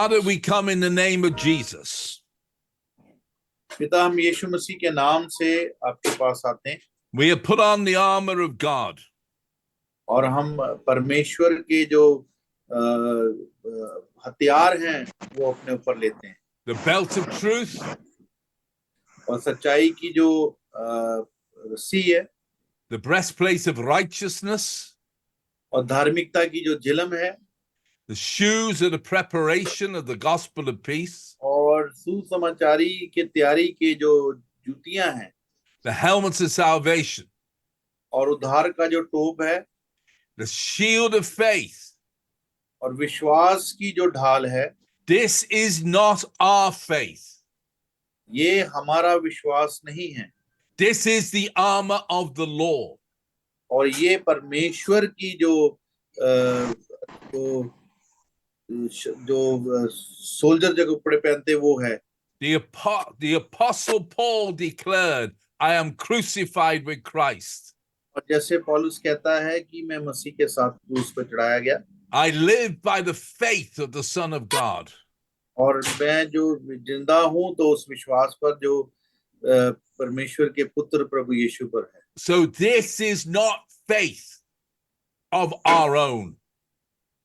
Father, we come in the name of Jesus. पिता, हम यीशु मसीह के नाम से आपके पास आते हैं We have put on the armor of God. और हम परमेश्वर के जो हथियार हैं वो अपने ऊपर लेते हैं The belt of truth, और सच्चाई की जो रस्सी है the breastplate of righteousness, और धार्मिकता की जो झिलम है the shoes of the preparation of the gospel of peace, और सुसमाचारी के तैयारी के जो जूतियां हैं the helmet of salvation, और उद्धार का जो टोप है the shield of faith. और विश्वास की जो ढाल है, This is not our faith. ये हमारा विश्वास नहीं है This is the armor of the Lord. और ये परमेश्वर की जो सोल्जर जो कपड़े पहनते वो है The apostle Paul declared, I am crucified with Christ. और जैसे पौलुस कहता है कि मैं मसीह के साथ क्रूस पर चढ़ाया गया I live by the faith of the Son of God. और मैं जो जिंदा हूं तो उस विश्वास पर जो परमेश्वर के पुत्र प्रभु यीशु पर है So this is not faith of our own.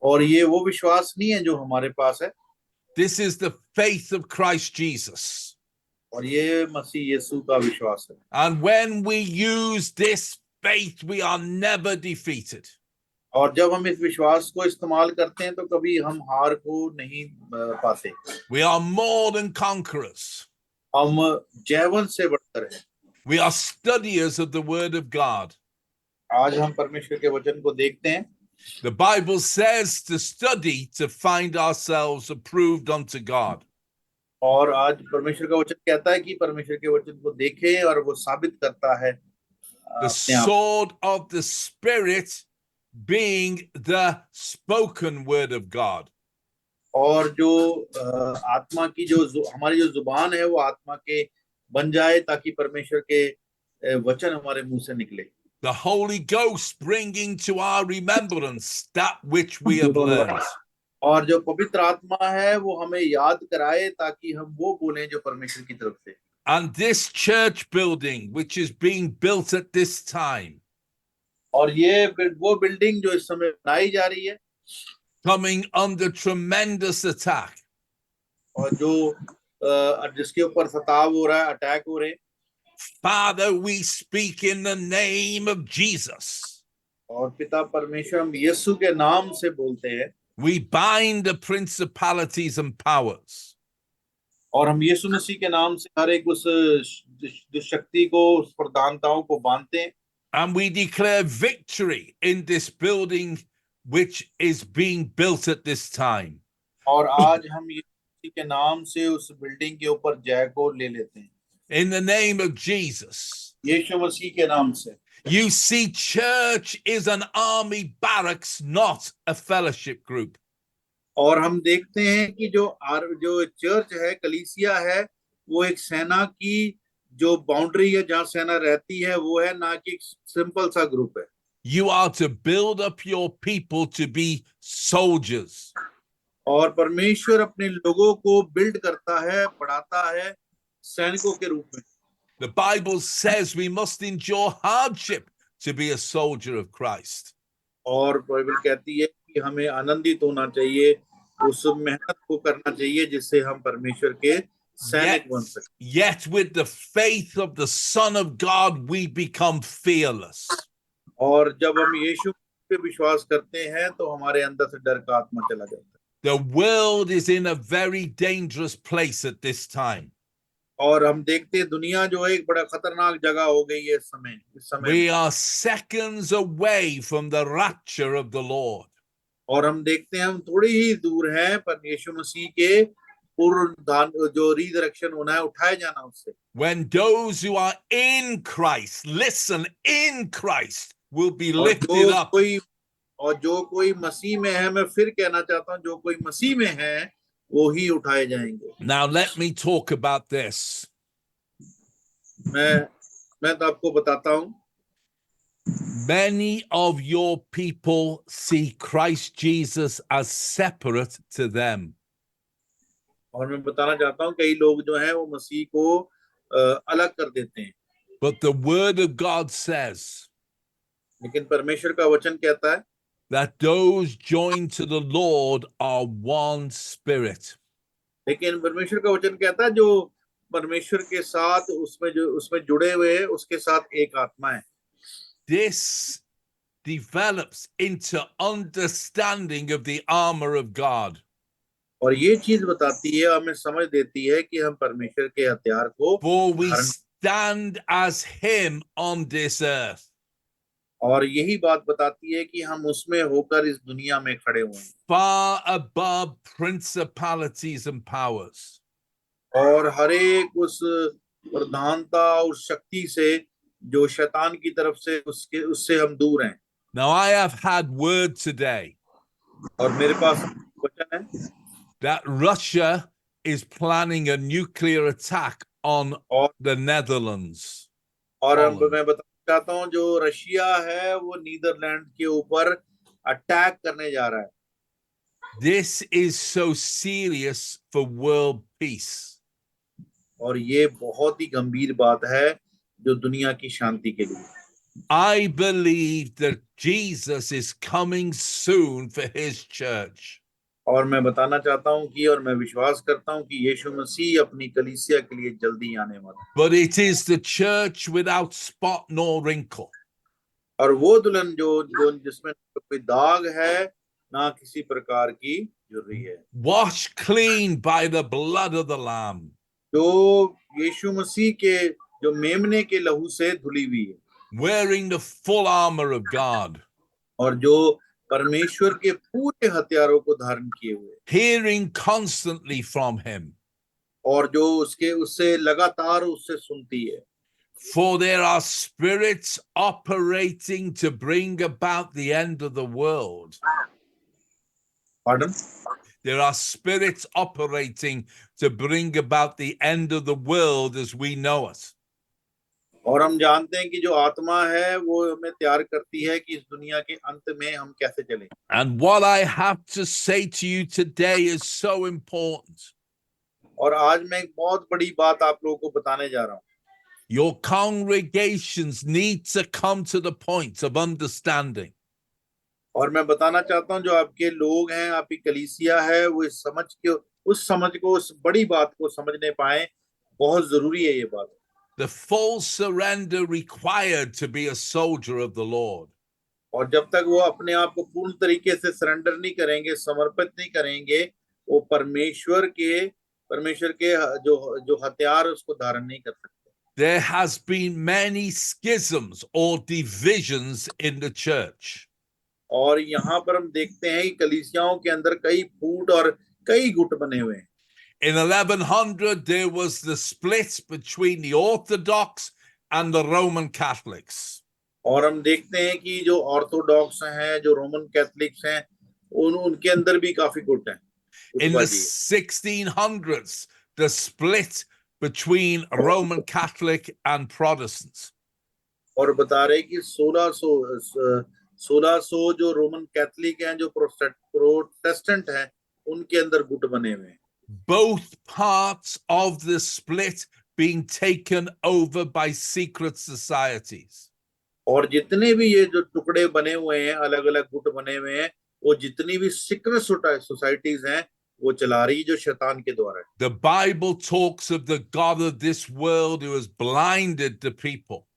और ये वो विश्वास नहीं है जो हमारे पास है This is the faith of Christ Jesus. और ये मसीह यीशु का विश्वास है And when we use this faith, we are never defeated. और जब हम इस विश्वास को इस्तेमाल करते हैं तो कभी हम हार को नहीं पाते We are more than conquerors. हम जयवंत से बढ़कर हैं We are studiers of the word of God. आज हम परमेश्वर के वचन को देखते हैं The Bible says to study to find ourselves approved unto God. और आज परमेश्वर का वचन कहता है कि परमेश्वर के वचन को देखें और वो साबित करता है The अपने आप sword of the Spirit being the spoken word of God. और जो आत्मा की जो हमारी जो जुबान है वो आत्मा के बन जाए ताकि परमेश्वर के वचन हमारे मुंह से निकले The Holy Ghost bringing to our remembrance that which we have learned. और जो पवित्र आत्मा है वो हमें याद कराए ताकि हम वो बोलें जो परमेश्वर की तरफ से And this church building, which is being built at this time, और ये वो बिल्डिंग जो इस समय बनाई जा रही है coming under tremendous attack. और जो जिसके ऊपर सताव हो रहा है अटैक हो रहे हैं Father, we speak in the name of Jesus. और पिता परमेश्वर हम यीशु के नाम से बोलते हैं We bind the principalities and powers. और हम यीशु मसीह के नाम से हर एक उस दुष्शक्ति को उस प्रधानताओं को बांधते हैं And we declare victory in this building which is being built at this time. और आज हम यीशु मसीह के नाम से उस बिल्डिंग के ऊपर जय को ले लेते हैं In the name of Jesus. यीशु मसीह के नाम से You see, church is an army barracks, not a fellowship group. और हम देखते हैं कि जो चर्च है कलीसिया है वो एक सेना की जो बाउंड्री है जहाँ सेना रहती है वो है ना कि एक सिंपल सा ग्रुप है You are to build up your people to be soldiers. और परमेश्वर अपने लोगों को बिल्ड करता है बढ़ाता है सैनिकों के रूप में The Bible says we must endure hardship to be a soldier of Christ. और बाइबल कहती है कि हमें आनंदित होना चाहिए उस मेहनत को करना चाहिए जिससे हम परमेश्वर के सैनिक बन सकें Yet with the faith of the Son of God, we become fearless. और जब हम यीशु पे विश्वास करते हैं तो हमारे अंदर से डर का आत्मा चला जाता है The world is in a very dangerous place at this time. और हम देखते हैं दुनिया जो है एक बड़ा खतरनाक जगह हो गई है इस समय We are seconds away from the rapture of the Lord. और हम देखते हैं हम थोड़ी ही दूर हैं पर यीशु मसीह के पूर्ण जो रिजरेक्शन होना है उठाए जाना उससे When those who are in Christ, listen, in Christ, will be lifted up. और जो कोई मसीह में है मैं फिर कहना चाहता हूँ जो कोई मसीह में है वो ही उठाए जाएंगे Now let me talk about this. मैं तो आपको बताता हूँ Many of your people see Christ Jesus as separate to them. और मैं बताना चाहता हूँ कई लोग जो हैं वो मसीह को अलग कर देते हैं, But the word of God says लेकिन परमेश्वर का वचन कहता है that those joined to the Lord are one spirit. लेकिन परमेश्वर का वचन कहता है जो परमेश्वर के साथ उसमें जुड़े हुए हैं उसके साथ एक आत्मा है। This develops into understanding of the armor of God. और ये चीज बताती है, हमें समझ देती है कि हम परमेश्वर के हथियार को For we धारण, stand as him on this earth, और यही बात बताती है कि हम उसमें होकर इस दुनिया में खड़े हुए हैं far above principalities and powers. और हर एक उस प्रधानता और शक्ति से जो शैतान की तरफ से उससे हम दूर हैं। Now, I have had word today और मेरे पास वचन है that Russia is planning a nuclear attack on और the Netherlands. मैं Holland. बताना चाहता हूँ जो रशिया है वो नीदरलैंड के ऊपर अटैक करने जा रहा है। This is so serious for world peace. और ये बहुत ही गंभीर बात है जो दुनिया की शांति के लिए। I believe that Jesus is coming soon for his church. और मैं बताना चाहता हूँ कि और मैं विश्वास करता हूँ कि यीशु मसीह अपनी कलीसिया के लिए जल्दी आने वाला है। But it is the church without spot nor wrinkle. और वो दुल्हन जो जिसमें कोई दाग है ना किसी प्रकार की झुर्री है, Washed clean by the blood of the Lamb. जो यीशु मसीह के जो मेमने के लहू से धुली हुई है Wearing the full armor of God. और जो परमेश्वर के पूरे हथियारों को धारण किए हुए, Hearing constantly from him. और जो उससे लगातार उससे सुनती है। For there are spirits operating to bring about the end of the world. Pardon? There are spirits operating to bring about the end of the world as we know it. और हम जानते हैं कि जो आत्मा है वो हमें तैयार करती है कि इस दुनिया के अंत में हम कैसे चलें। And what I have to say to you today is so important. और आज मैं एक बहुत बड़ी बात आप लोगों को बताने जा रहा हूँ। Your congregations need to come to the point of understanding और मैं बताना चाहता हूँ जो आपके लोग हैं, आपकी कलीसिया है, वो उस समझ को, उस बड़ी बात को समझने पाए। बहुत जरूरी है ये बात। the full surrender required to be a soldier of the Lord. और जब तक वो अपने आप को पूर्ण तरीके से सरेंडर नहीं करेंगे, समर्पित नहीं करेंगे, वो परमेश्वर के जो जो हथियार उसको धारण नहीं कर सकते। There has been many schisms or divisions in the church. और यहाँ पर हम देखते हैं कि कलीसियाओं के अंदर कई फूट और कई गुट बने हुए हैं। In 1100, there was the split between the Orthodox and the Roman Catholics. और हम देखते हैं कि जो ऑर्थोडॉक्स हैं, जो रोमन कैथलिक्स हैं, उनके अंदर भी काफी गुट हैं, In the गुटबाजी है। 1600s, the split between Roman Catholic and Protestants. और बता रहे कि 1600 जो रोमन कैथलिक हैं, जो प्रोटेस्टेंट हैं, उनके अंदर गुट बने हुए हैं। Both parts of the split being taken over by secret societies. और जितने भी ये जो टुकड़े बने हुए हैं, अलग अलग गुट बने हुए हैं, वो जितनी भी सीक्रेट सोसाइटीज हैं वो चला रही जो शैतान के द्वारा है। The Bible talks of the God of this world who has blinded the people.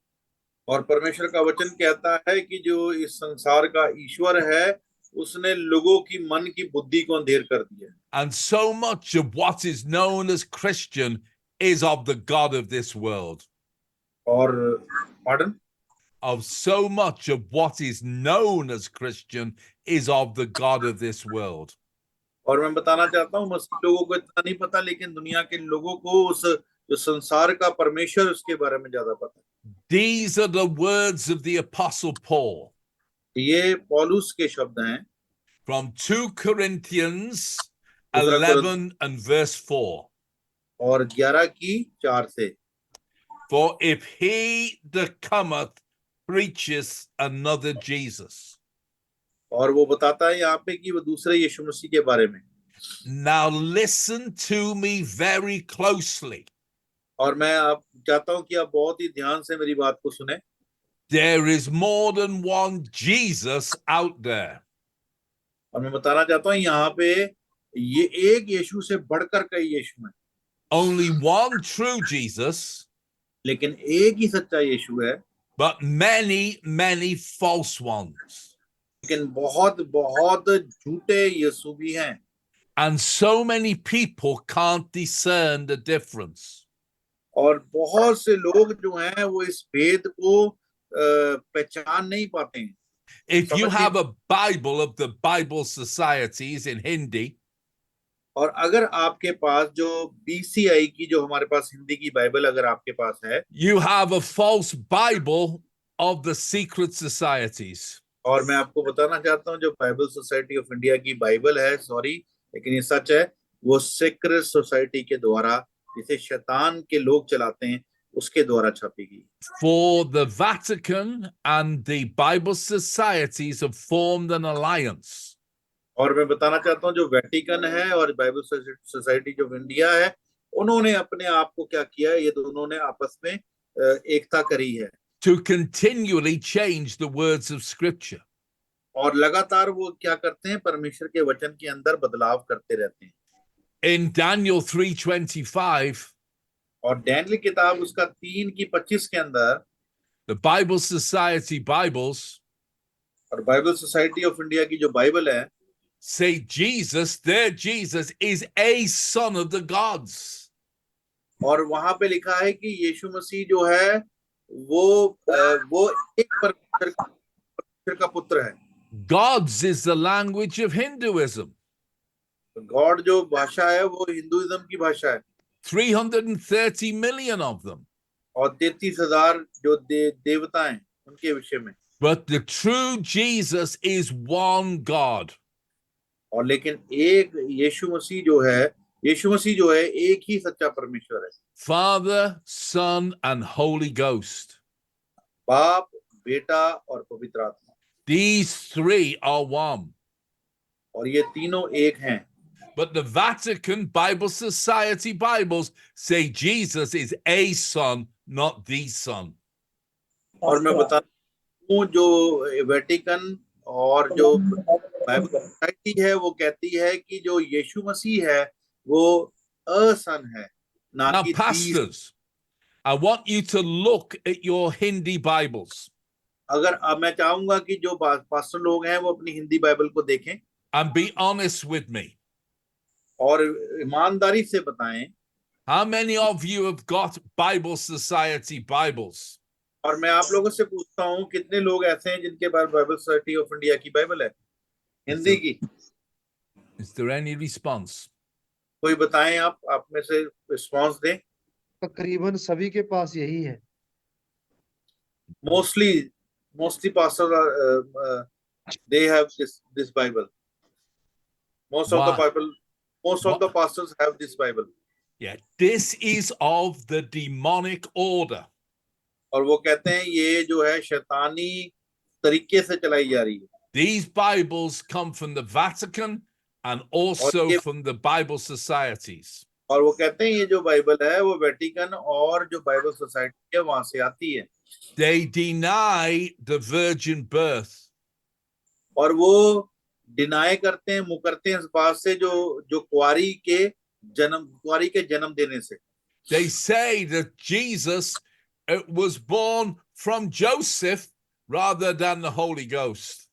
और परमेश्वर का वचन कहता है कि जो इस संसार का ईश्वर है, उसने लोगों की मन की बुद्धि को अंधेर कर दिया। And so much of what is known as Christian is of the God of this world. और pardon? Of so much of what is known as Christian is of the God of this world. और मैं बताना चाहता हूँ मसीह लोगों को इतना नहीं पता, लेकिन दुनिया के लोगों को उस जो संसार का परमेश्वर उसके बारे में ज्यादा पता है। These are the words of the Apostle Paul ये पौलुस के शब्द हैं from 2 Corinthians दूसरा 11 and verse 4. और 11 की 4 से। For if he that cometh preaches another Jesus, और वो बताता है यहाँ पे कि वो दूसरे यीशु मसीह के बारे में, Now listen to me very closely. और मैं आप चाहता हूं कि आप बहुत ही ध्यान से मेरी बात को सुने। There is more than one Jesus out there. और मैं बताना चाहता हूं यहाँ पे ये एक यीशु से बढ़कर कई यीशु हैं, Only one true Jesus, लेकिन एक ही सच्चा यीशु है, but many false ones. लेकिन बहुत बहुत झूठे यीशु भी हैं। And so many people can't discern the difference. और बहुत से लोग जो हैं वो इस भेद को पहचान नहीं पाते हैं। If you समझ नहीं- have a Bible of the Bible Societies in Hindi, और अगर आपके पास जो BCI की जो हमारे पास हिंदी की बाइबल अगर आपके पास है, you have a false Bible of the secret societies. और मैं आपको बताना चाहता हूं जो बाइबल सोसाइटी ऑफ इंडिया की बाइबल है, सॉरी लेकिन ये सच है, वो सीक्रेट सोसाइटी के द्वारा, जिसे शैतान के लोग चलाते हैं, उसके द्वारा छापी गई। For the Vatican and the Bible Societies have formed an alliance. और मैं बताना चाहता हूं जो वेटिकन है और बाइबल सोसाइटी जो इंडिया है, उन्होंने अपने आप को क्या किया है, ये दोनों ने आपस में एकता करी है To continually change the words of Scripture. और लगातार वो क्या करते हैं, परमेश्वर के वचन के अंदर बदलाव करते रहते हैं। In Daniel 3:25, और डैनियल किताब उसका 3:25 के अंदर, the Bible Society Bibles और बाइबल सोसाइटी ऑफ इंडिया की जो बाइबल है, say Jesus, their Jesus, is a son of the gods. और वहां पे लिखा है कि यीशु मसीह जो है वो एक परमेश्वर का पुत्र है। Gods is the language of Hinduism. God जो भाषा है वो हिंदुइज्म की भाषा है, 330 million of them. और 33,000 जो देवता हैं उनके विषय में। But the true Jesus is one God. और लेकिन एक यीशु मसीह जो है एक ही सच्चा परमेश्वर है, Father, Son, and Holy Ghost. बाप, बेटा और पवित्र आत्मा, These three are one. और ये तीनों एक हैं। But the Vatican Bible Society Bibles say Jesus is a son, not the son. और मैं बता हूँ जो वेटिकन और जो बाइबल सोसाइटी है वो कहती है कि जो यीशु मसीह है वो असन है, ना Now, कि दी। pastors, I want you to look at your Hindi Bibles अगर अब मैं चाहूंगा कि जो पास्टर लोग हैं वो अपनी हिंदी बाइबल को देखें and be honest with me. और ईमानदारी से बताएं, How many of you have got Bible Society Bibles? और मैं आप लोगों से पूछता हूँ कितने लोग ऐसे हैं जिनके पास बाइबल सोसाइटी ऑफ इंडिया की बाइबल है, हिंदी की? Is there any response? कोई बताएं, आप में से रिस्पॉन्स दें। तकरीबन सभी के पास यही है। Mostly pastors are they have this Bible. Most of the pastors have this Bible. Yeah, this is of the demonic order. और वो कहते हैं ये जो है शैतानी तरीके से चलाई जा रही है। These Bibles come from the Vatican and also from the Bible Societies. और वो कहते हैं ये जो बाइबल है वो वेटिकन और जो बाइबल सोसाइटी है वहां से आती है। They deny the virgin birth. और वो डिनाई करते हैं, मुकरते हैं इस बात से जो कुंवारी के जन्म देने से। They say that Jesus was born from Joseph rather than the Holy Ghost.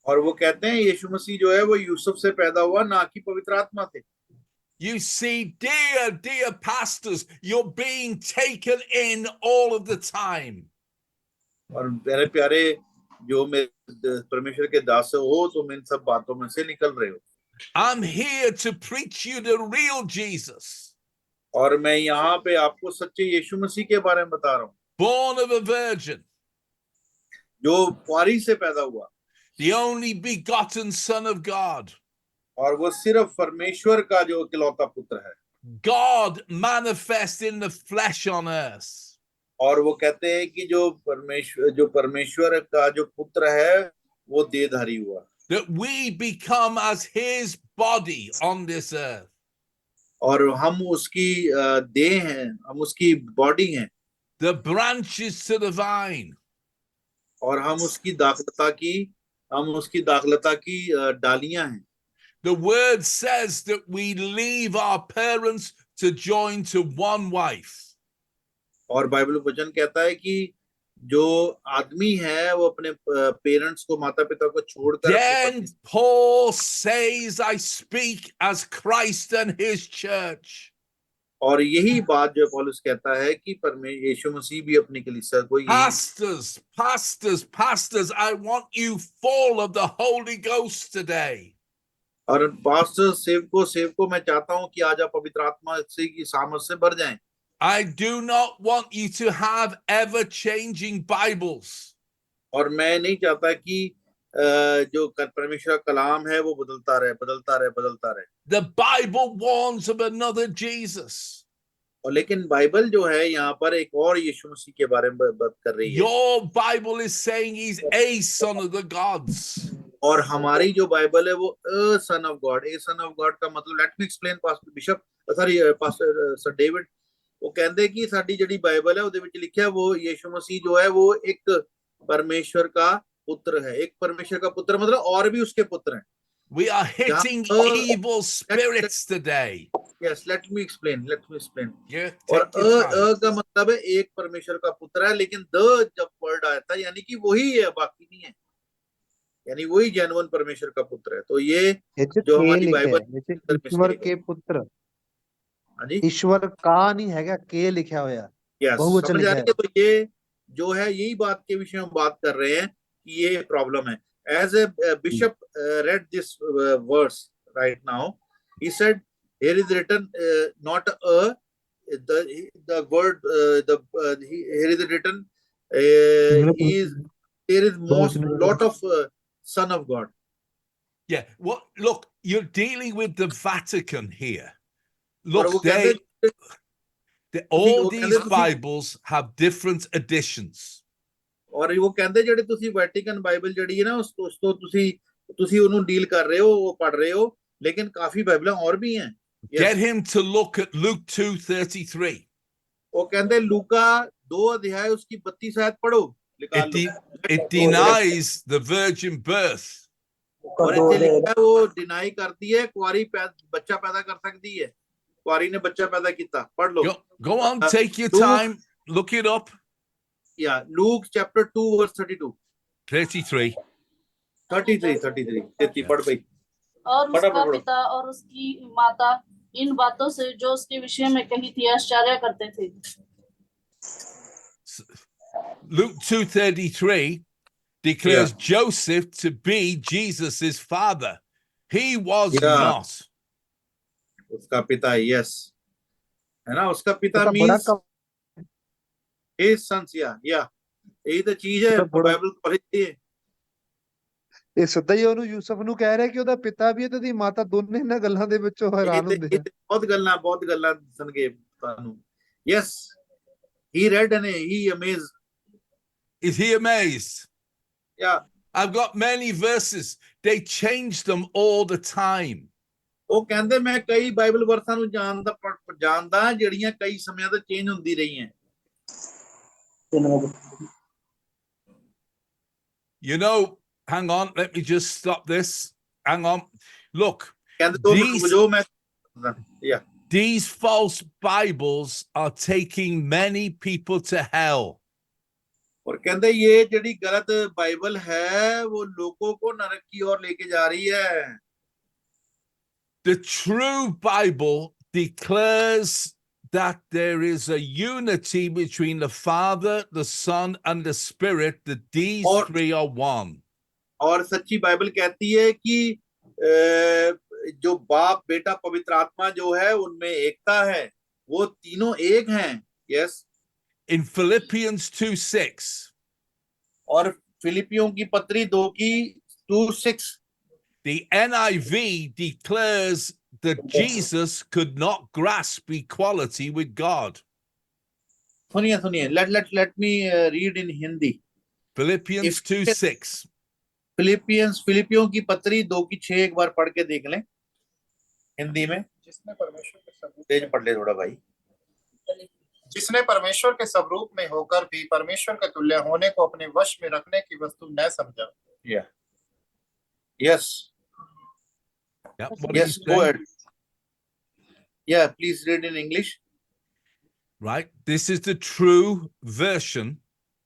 और वो कहते हैं यीशु मसीह जो है वो यूसुफ से पैदा हुआ, ना कि पवित्र आत्मा से। You see, dear pastors, you're being taken in all of the time. और मेरे प्यारे जो मेरे परमेश्वर के दास हो, तुम इन सब बातों में से निकल रहे हो। I'm here to preach you the real Jesus. और मैं यहाँ पे आपको सच्चे यीशु मसीह के बारे में बता रहा हूँ, Born of a virgin. जो कुंवारी से पैदा हुआ, The only begotten Son of God. और वो सिर्फ परमेश्वर का जो इकलौता पुत्र है। God manifest in the flesh on earth. और वो कहते हैं कि जो परमेश्वर का जो पुत्र है वो देहधारी हुआ। that we become as his body on this earth. और हम उसकी देह हैं, हम उसकी बॉडी हैं, The branches to the vine. और हम उसकी दाखलता की डालियां हैं. The word says that we leave our parents to join to one wife. और बाइबल वचन कहता है कि जो आदमी है वो अपने पेरेंट्स को, माता पिता को छोड़कर अपनी Then पत्नी, Paul says, I speak as Christ and his church. और यही बात जो पौलुस कहता है कि यीशु मसीह भी अपनी कलीसिया को यही. Pastors, I want you full of the Holy Ghost today. और पास्टर सेवकों मैं चाहता हूं कि आज आप पवित्र आत्मा से की सामर्थ से भर जाएं. I do not want you to have ever-changing Bibles. और मैं नहीं चाहता कि जो परमेश्वर का कलाम है वो बदलता रहे. The Bible warns of another Jesus. और लेकिन बाइबल जो है यहाँ पर एक और यीशु मसीह के बारे में बात कर रही है. Your Bible is saying he's a son of the gods. और हमारी जो बाइबल है वो a son of God का मतलब, let me explain pastor sir David. वो कहते कि साडी जड़ी बाइबल है ਉਹਦੇ ਵਿੱਚ लिखिया वो यीशु मसीह जो है वो एक परमेश्वर का पुत्र है. एक परमेश्वर का पुत्र मतलब और भी उसके पुत्र हैं. We are hitting evil spirits today. Yes, let me explain. Yeah, और take your time. का मतलब है एक परमेश्वर का पुत्र है, लेकिन द जब वर्ड आता है यानी कि वही है, बाकी नहीं है, यानी वही जेन्युइन परमेश्वर का पुत्र है. तो ये जो हमारी बाइबल ईश्वर के पुत्र, ईश्वर का नहीं है, के लिखा होया. बहुवचन लिखा है. तो ये जो है यही बात के विषय में बात कर रहे हैं कि ये प्रॉब्लम है. As a bishop read this verse right now, he said, "Here is written not the word here is written there is lot of Son of God." Yeah. What? Look, you're dealing with the Vatican here. Look, all these Bibles have different editions. और वो कहते ਜਿਹੜੇ ਤੁਸੀਂ Vatican Bible ਜਿਹੜੀ ਹੈ ਨਾ ਉਸ ਤੋਂ ਤੁਸੀਂ ਉਹਨੂੰ ਡੀਲ ਕਰ ਰਹੇ ਹੋ, ਉਹ ਪੜ ਰਹੇ ਹੋ, लेकिन काफी बाइबलें और भी हैं. Get him to look at Luke 2:33. वो कहते लूका 2 अध्याय उसकी 32 आयत पढ़ो. It denies the virgin birth. और इसे लिखा है वो डिनाई करती है कुंवारी बच्चा पैदा कर सकती है. कुंवारी ने बच्चा पैदा किया. पढ़ लो. Go on, take your time, look it up. Yeah, Luke chapter 2 verse 32. 33. 33 पढ़ भाई. और उसका पिता और उसकी माता इन बातों से जो उसके विषय में कही थी आश्चर्य करते थे. Luke 2:33 declares Joseph to be Jesus's father. He was not. उसका पिता, yes, है ना, उसका पिता means his sons. Yeah. यही तो चीज है बाइबल पढ़ी है. ਇਹ ਸਿੱਧਾ ਹੀ ਉਹਨੂੰ ਯੂਸਫ ਨੂੰ ਕਹਿ ਰਿਹਾ ਕਿ ਉਹਦਾ ਪਿਤਾ ਵੀ ਹੈ ਤੇ ਉਹਦੀ ਮਾਤਾ ਦੋਨੇ ਇਹਨਾਂ ਗੱਲਾਂ ਦੇ ਵਿੱਚੋਂ ਹੈਰਾਨ ਹੁੰਦੇ ਆ. ਬਹੁਤ ਗੱਲਾਂ ਦੱਸਣਗੇ ਤੁਹਾਨੂੰ. Yes, he read and he amazed. Is he amazed? Yeah. I've got many verses. They change them all the time. ਉਹ ਕਹਿੰਦੇ ਮੈਂ ਕਈ ਬਾਈਬਲ ਵਰਸਾਂ ਨੂੰ ਜਾਣਦਾ ਜਿਹੜੀਆਂ ਕਈ ਸਮਿਆਂ ਤੋਂ ਚੇਂਜ ਹੁੰਦੀ ਰਹੀਆਂ. You know, hang on, let me just stop this. Hang on. Look, these false Bibles are taking many people to hell. और कहते ये ਜਿਹੜੀ गलत बाइबल है वो लोगों को नरक की ओर लेके जा रही है. The true Bible declares that there is a unity between the Father, the Son, and the Spirit, that these three are one. और सच्ची बाइबल कहती है कि जो बाप, बेटा, पवित्र आत्मा जो है उनमें एकता है, वो तीनों एक हैं. Yes. In Philippians 2:6. और फिलिपियों की पत्री 2:6. The NIV declares that Jesus could not grasp equality with God. सुनिए, let me read in Hindi. Philippians 2:6. फिलिपियों की पत्री 2:6 एक बार पढ़ के देख लें हिंदी में। जिसने परमेश्वर के स्वरूप तेज पढ़ ले थोड़ा भाई। जिसने परमेश्वर के स्वरूप में होकर भी परमेश्वर के तुल्य होने को अपने वश में रखने की वस्तु न समझा। Yeah. Yes. Yeah, what Yes, are you go saying? ahead. Yeah, please read in English. Right, this is the true version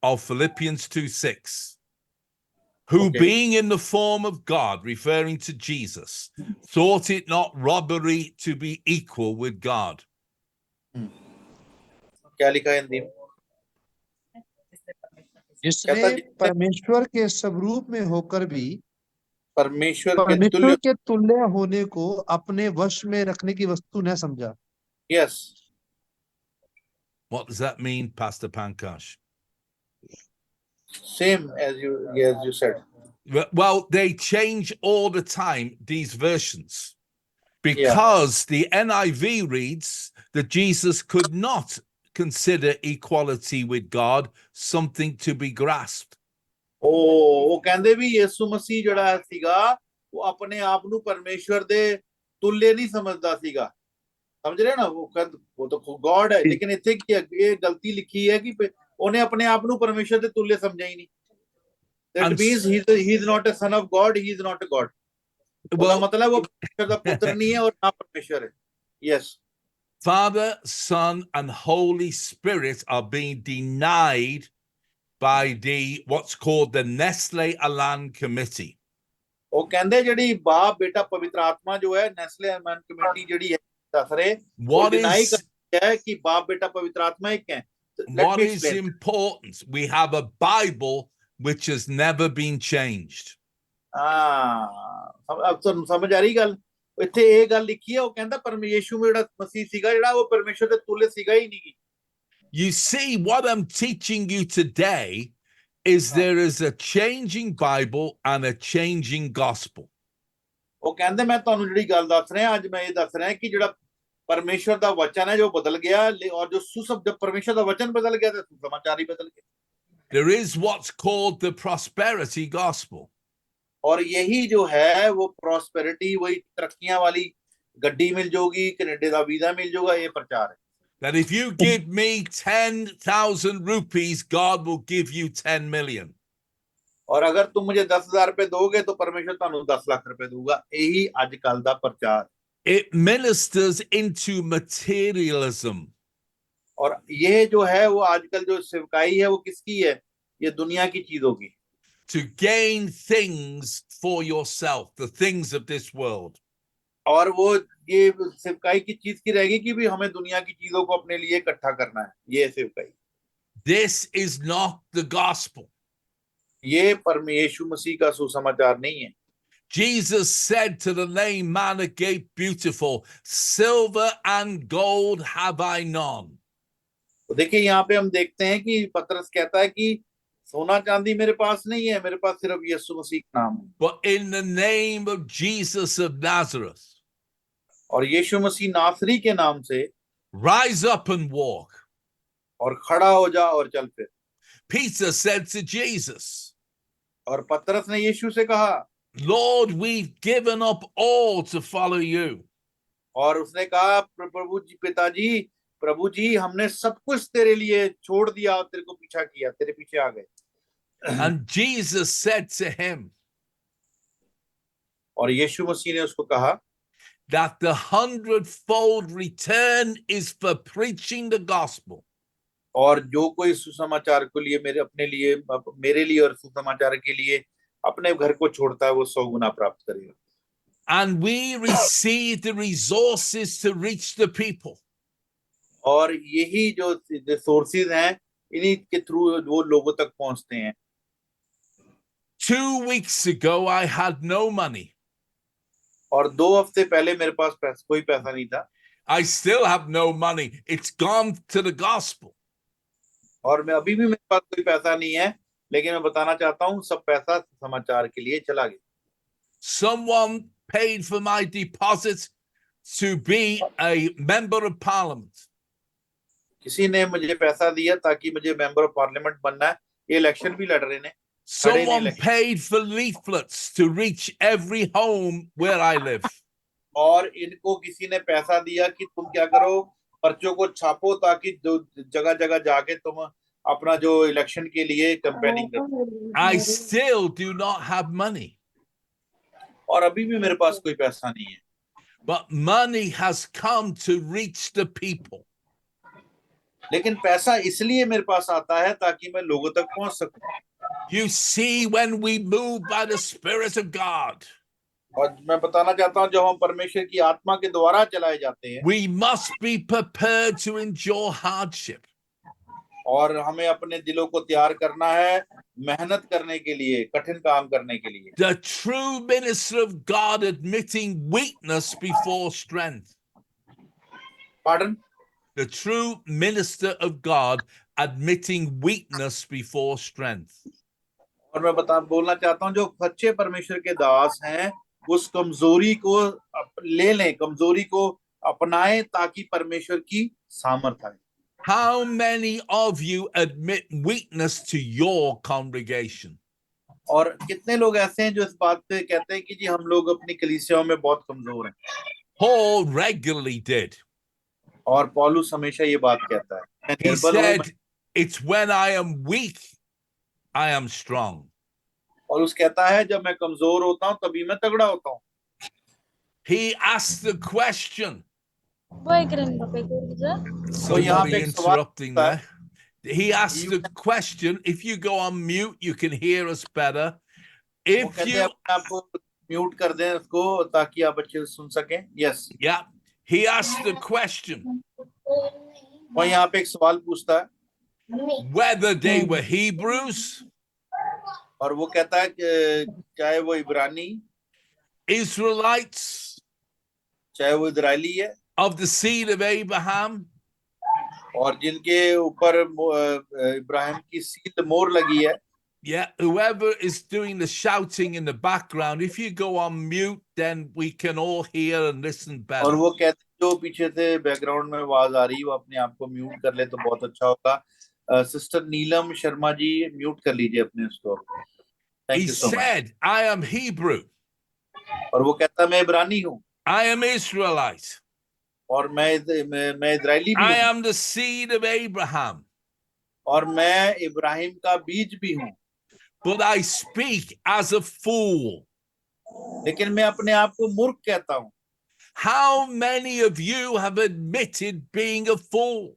of Philippians 2:6. Who, Okay. being in the form of God, referring to Jesus, thought it not robbery to be equal with God. क्या लिखा है हिंदी में? जिसने परमेश्वर के स्वरूप में होकर भी परमेश्वर के परमेश्वर तुल्य। के तुल्य होने को अपने वश में रखने की वस्तु न समझा। Yes. What does that mean, Pastor Pankash? Same as you said. Well, they change all the time, these versions, because the NIV reads that Jesus could not consider equality with God something to be grasped. ਉਹ ਕਹਿੰਦੇ ਵੀ ਯਿਸੂ ਮਸੀਹ ਜਿਹੜਾ ਸੀਗਾ ਉਹ ਆਪਣੇ ਆਪ ਨੂੰ ਪਰਮੇਸ਼ਵਰ ਦੇ ਤੁल्य ਨਹੀਂ ਸਮਝਦਾ ਸੀਗਾ। ਸਮਝ ਰਹੇ ਨਾ? ਉਹ ਤਾਂ ਗॉड ਹੈ, ਲੇਕਿਨ ਇੱਥੇ ਕੀ ਇਹ ਗਲਤੀ ਲਿਖੀ ਹੈ ਕਿ ਉਹਨੇ ਆਪਣੇ ਆਪ ਨੂੰ ਪਰਮੇਸ਼ਵਰ ਦੇ ਤੁल्य ਸਮਝਿਆ ਹੀ ਨਹੀਂ। That means he is not a son of God, he is not a God. ਉਹਦਾ ਮਤਲਬ ਉਹ ਪਰਮੇਸ਼ਵਰ ਦਾ ਪੁੱਤਰ ਨਹੀਂ ਹੈ ਔਰ ਨਾ ਪਰਮੇਸ਼ਵਰ ਹੈ। Yes. Father, Son, and Holy Spirit are being denied by what's called the Nestle Aland Committee. ਉਹ ਕਹਿੰਦੇ ਜਿਹੜੀ ਬਾਪ ਬੇਟਾ ਪਵਿੱਤਰ ਆਤਮਾ ਜੋ ਹੈ ਨੈਸਲੇ ਅਲਾਨ ਕਮੇਟੀ ਜਿਹੜੀ ਹੈ ਦੱਸ ਰਹੇ ਉਹ ਡਿਨਾਈ ਕਰਦੀ ਹੈ ਕਿ ਬਾਪ ਬੇਟਾ ਪਵਿੱਤਰ ਆਤਮਾ ਇੱਕ ਹੈ। What is important? We have a Bible which has never been changed. अब ਤੁਹਾਨੂੰ ਸਮਝ ਆ ਰਹੀ ਗੱਲ? ਇੱਥੇ ਇਹ ਗੱਲ ਲਿਖੀ ਹੈ ਉਹ ਕਹਿੰਦਾ ਪਰਮੇਸ਼ਰ ਜਿਹੜਾ ਮਸੀਹ ਸੀਗਾ ਜਿਹੜਾ ਉਹ ਪਰਮੇਸ਼ਰ ਦੇ ਤੁल्य ਸੀਗਾ ਹੀ ਨਹੀਂ। You see, what I'm teaching you today is there is a changing Bible and a changing gospel. ਉਹ ਕਹਿੰਦੇ ਮੈਂ ਤੁਹਾਨੂੰ ਜਿਹੜੀ ਗੱਲ ਦੱਸ ਰਿਹਾ ਅੱਜ ਮੈਂ ਇਹ ਦੱਸ ਰਿਹਾ ਕਿ ਜਿਹੜਾ ਪਰਮੇਸ਼ਰ ਦਾ ਵਚਨ ਹੈ ਜੋ ਬਦਲ ਗਿਆ ਔਰ ਜੋ ਸੁਸਮਾਚਾਰ ਪਰਮੇਸ਼ਰ ਦਾ ਵਚਨ ਬਦਲ ਗਿਆ ਤੇ ਸੁਸਮਾਚਾਰ ਹੀ ਬਦਲ ਗਿਆ। There is what's called the prosperity gospel. और यही जो है वो प्रॉस्पेरिटी वही तरक्कियां वाली गड्डी मिल जाएगी कनाडा का वीजा मिल जाएगा ये प्रचार है। That if you give me 10,000 rupees, God will give you 10 million. और अगर तुम मुझे 10,000 रुपए दोगे तो परमेश्वर तुहानू 10 लाख रुपए दूंगा। यही आजकल दा प्रचार। It ministers into materialism. और ये जो है वो आजकल जो सेवकाई है वो किसकी है? ये दुनिया की चीजों की। To gain things for yourself, the things of this world. और वो ये सेवकाई की चीज की रहेगी कि भी हमें दुनिया की चीजों को अपने लिए इकट्ठा करना है। ये सेवकाई। This is not the gospel. ये परमेश्वर मसीह का सुसमाचार नहीं है। Jesus said to the lame man at Gate Beautiful, silver and gold have I none. तो देखिए यहाँ पे हम देखते हैं कि पतरस कहता है कि सोना चांदी मेरे पास नहीं है, मेरे पास सिर्फ यीशु मसीह का नाम है। But in the name of Jesus of Nazareth, और यीशु मसीह नासरी के नाम से rise up and walk. और खड़ा हो जा और चल फिर। Peter said to Jesus, और पतरस ने यीशु से कहा, Lord, we've given up all to follow you. और उसने कहा प्रभु जी हमने सब कुछ तेरे लिए छोड़ दिया और तेरे को पीछा किया, तेरे पीछे आ गए। And Jesus said to him, और यीशु मसीह ने उसको कहा that the 100-fold return is for preaching the gospel. और जो कोई सुसमाचार के लिए मेरे लिए और सुसमाचार के लिए अपने घर को छोड़ता है वो 100 गुना प्राप्त करेगा। And we receive the resources to reach the people. और यही जो रिसोर्सेज हैं इन्हीं के थ्रू वो लोगों तक पहुंचते हैं। 2 weeks ago I had no money. और 2 हफ्ते पहले मेरे पास कोई पैसा नहीं था। I still have no money. It's gone to the gospel. और मैं अभी भी मेरे पास कोई पैसा नहीं है, लेकिन मैं बताना चाहता हूँ सब पैसा समाचार के लिए चला गया। Someone paid for my deposit to be a member of parliament. किसी ने मुझे पैसा दिया ताकि मुझे मेंबर ऑफ पार्लियामेंट बनना है। ये इलेक्शन भी लड़ रहे हैं। Someone लगे। paid for leaflets to reach every home where I live. और इनको किसी ने पैसा दिया कि तुम क्या करो, पर्चों को छापो ताकि जो जगह जगह जाके तुम अपना जो इलेक्शन के लिए कैंपेनिंग करो। I still do not have money, और अभी भी मेरे पास कोई पैसा नहीं है, but money has come to reach the people. लेकिन पैसा इसलिए मेरे पास आता है ताकि मैं लोगों तक पहुंच सकूं। You see, when we move by the Spirit of God, और मैं बताना चाहता हूं, जब हम परमेश्वर की आत्मा के द्वारा चलाए जाते हैं, we must be prepared to endure hardship. और हमें अपने दिलों को तैयार करना है मेहनत करने के लिए, कठिन काम करने के लिए। The true minister of God admitting weakness before strength. Pardon? The true minister of God admitting weakness before strength. और मैं बोलना चाहता हूं, जो सच्चे परमेश्वर के दास हैं उस कमजोरी को ले लें, कमजोरी को अपनाएं ताकि परमेश्वर की सामर्थ आए। How many of you admit weakness to your congregation? और कितने लोग ऐसे हैं जो इस बात पे कहते हैं कि जी हम लोग अपनी कलीसियाओं में बहुत कमजोर हैं। Paul regularly did. और पौलुस हमेशा ये बात कहता है, मैं He निर्बल हूं, said, it's when I am weak, I am strong. पौलुस कहता है जब मैं कमजोर होता हूं तभी मैं तगड़ा होता हूं। He asked the question. Somebody interrupting there. He asked the question. If you go on mute, you can hear us better. If you आपको म्यूट कर दें उसको ताकि आप अच्छे से सुन सकें। Yes. Yeah. He asked the question. और यहाँ पे एक सवाल पूछता है, whether they were Hebrews, और वो कहता है कि चाहे वो इब्रानी, Israelites, चाहे वो इजरायली है, of the seed of Abraham, और जिनके ऊपर इब्राहिम की सील मोहर लगी है। yeah, whoever is doing the shouting in the background, if you go on mute, then we can all hear and listen better. और वो कहते जो पीछे से बैकग्राउंड में आवाज आ रही है वो अपने आप को म्यूट कर ले तो बहुत अच्छा होगा। सिस्टर नीलम शर्मा जी म्यूट कर लीजिए अपने उसको। He said, I am Hebrew. और वो कहता मैं इब्रानी हूँ। I am Israelite. और मैं इजरायली भी I हूँ। am the seed of Abraham. और मैं इब्राहिम का बीज भी हूँ। But I speak as a fool. लेकिन मैं अपने आप को मूर्ख कहता हूँ। How many of you have admitted being a fool?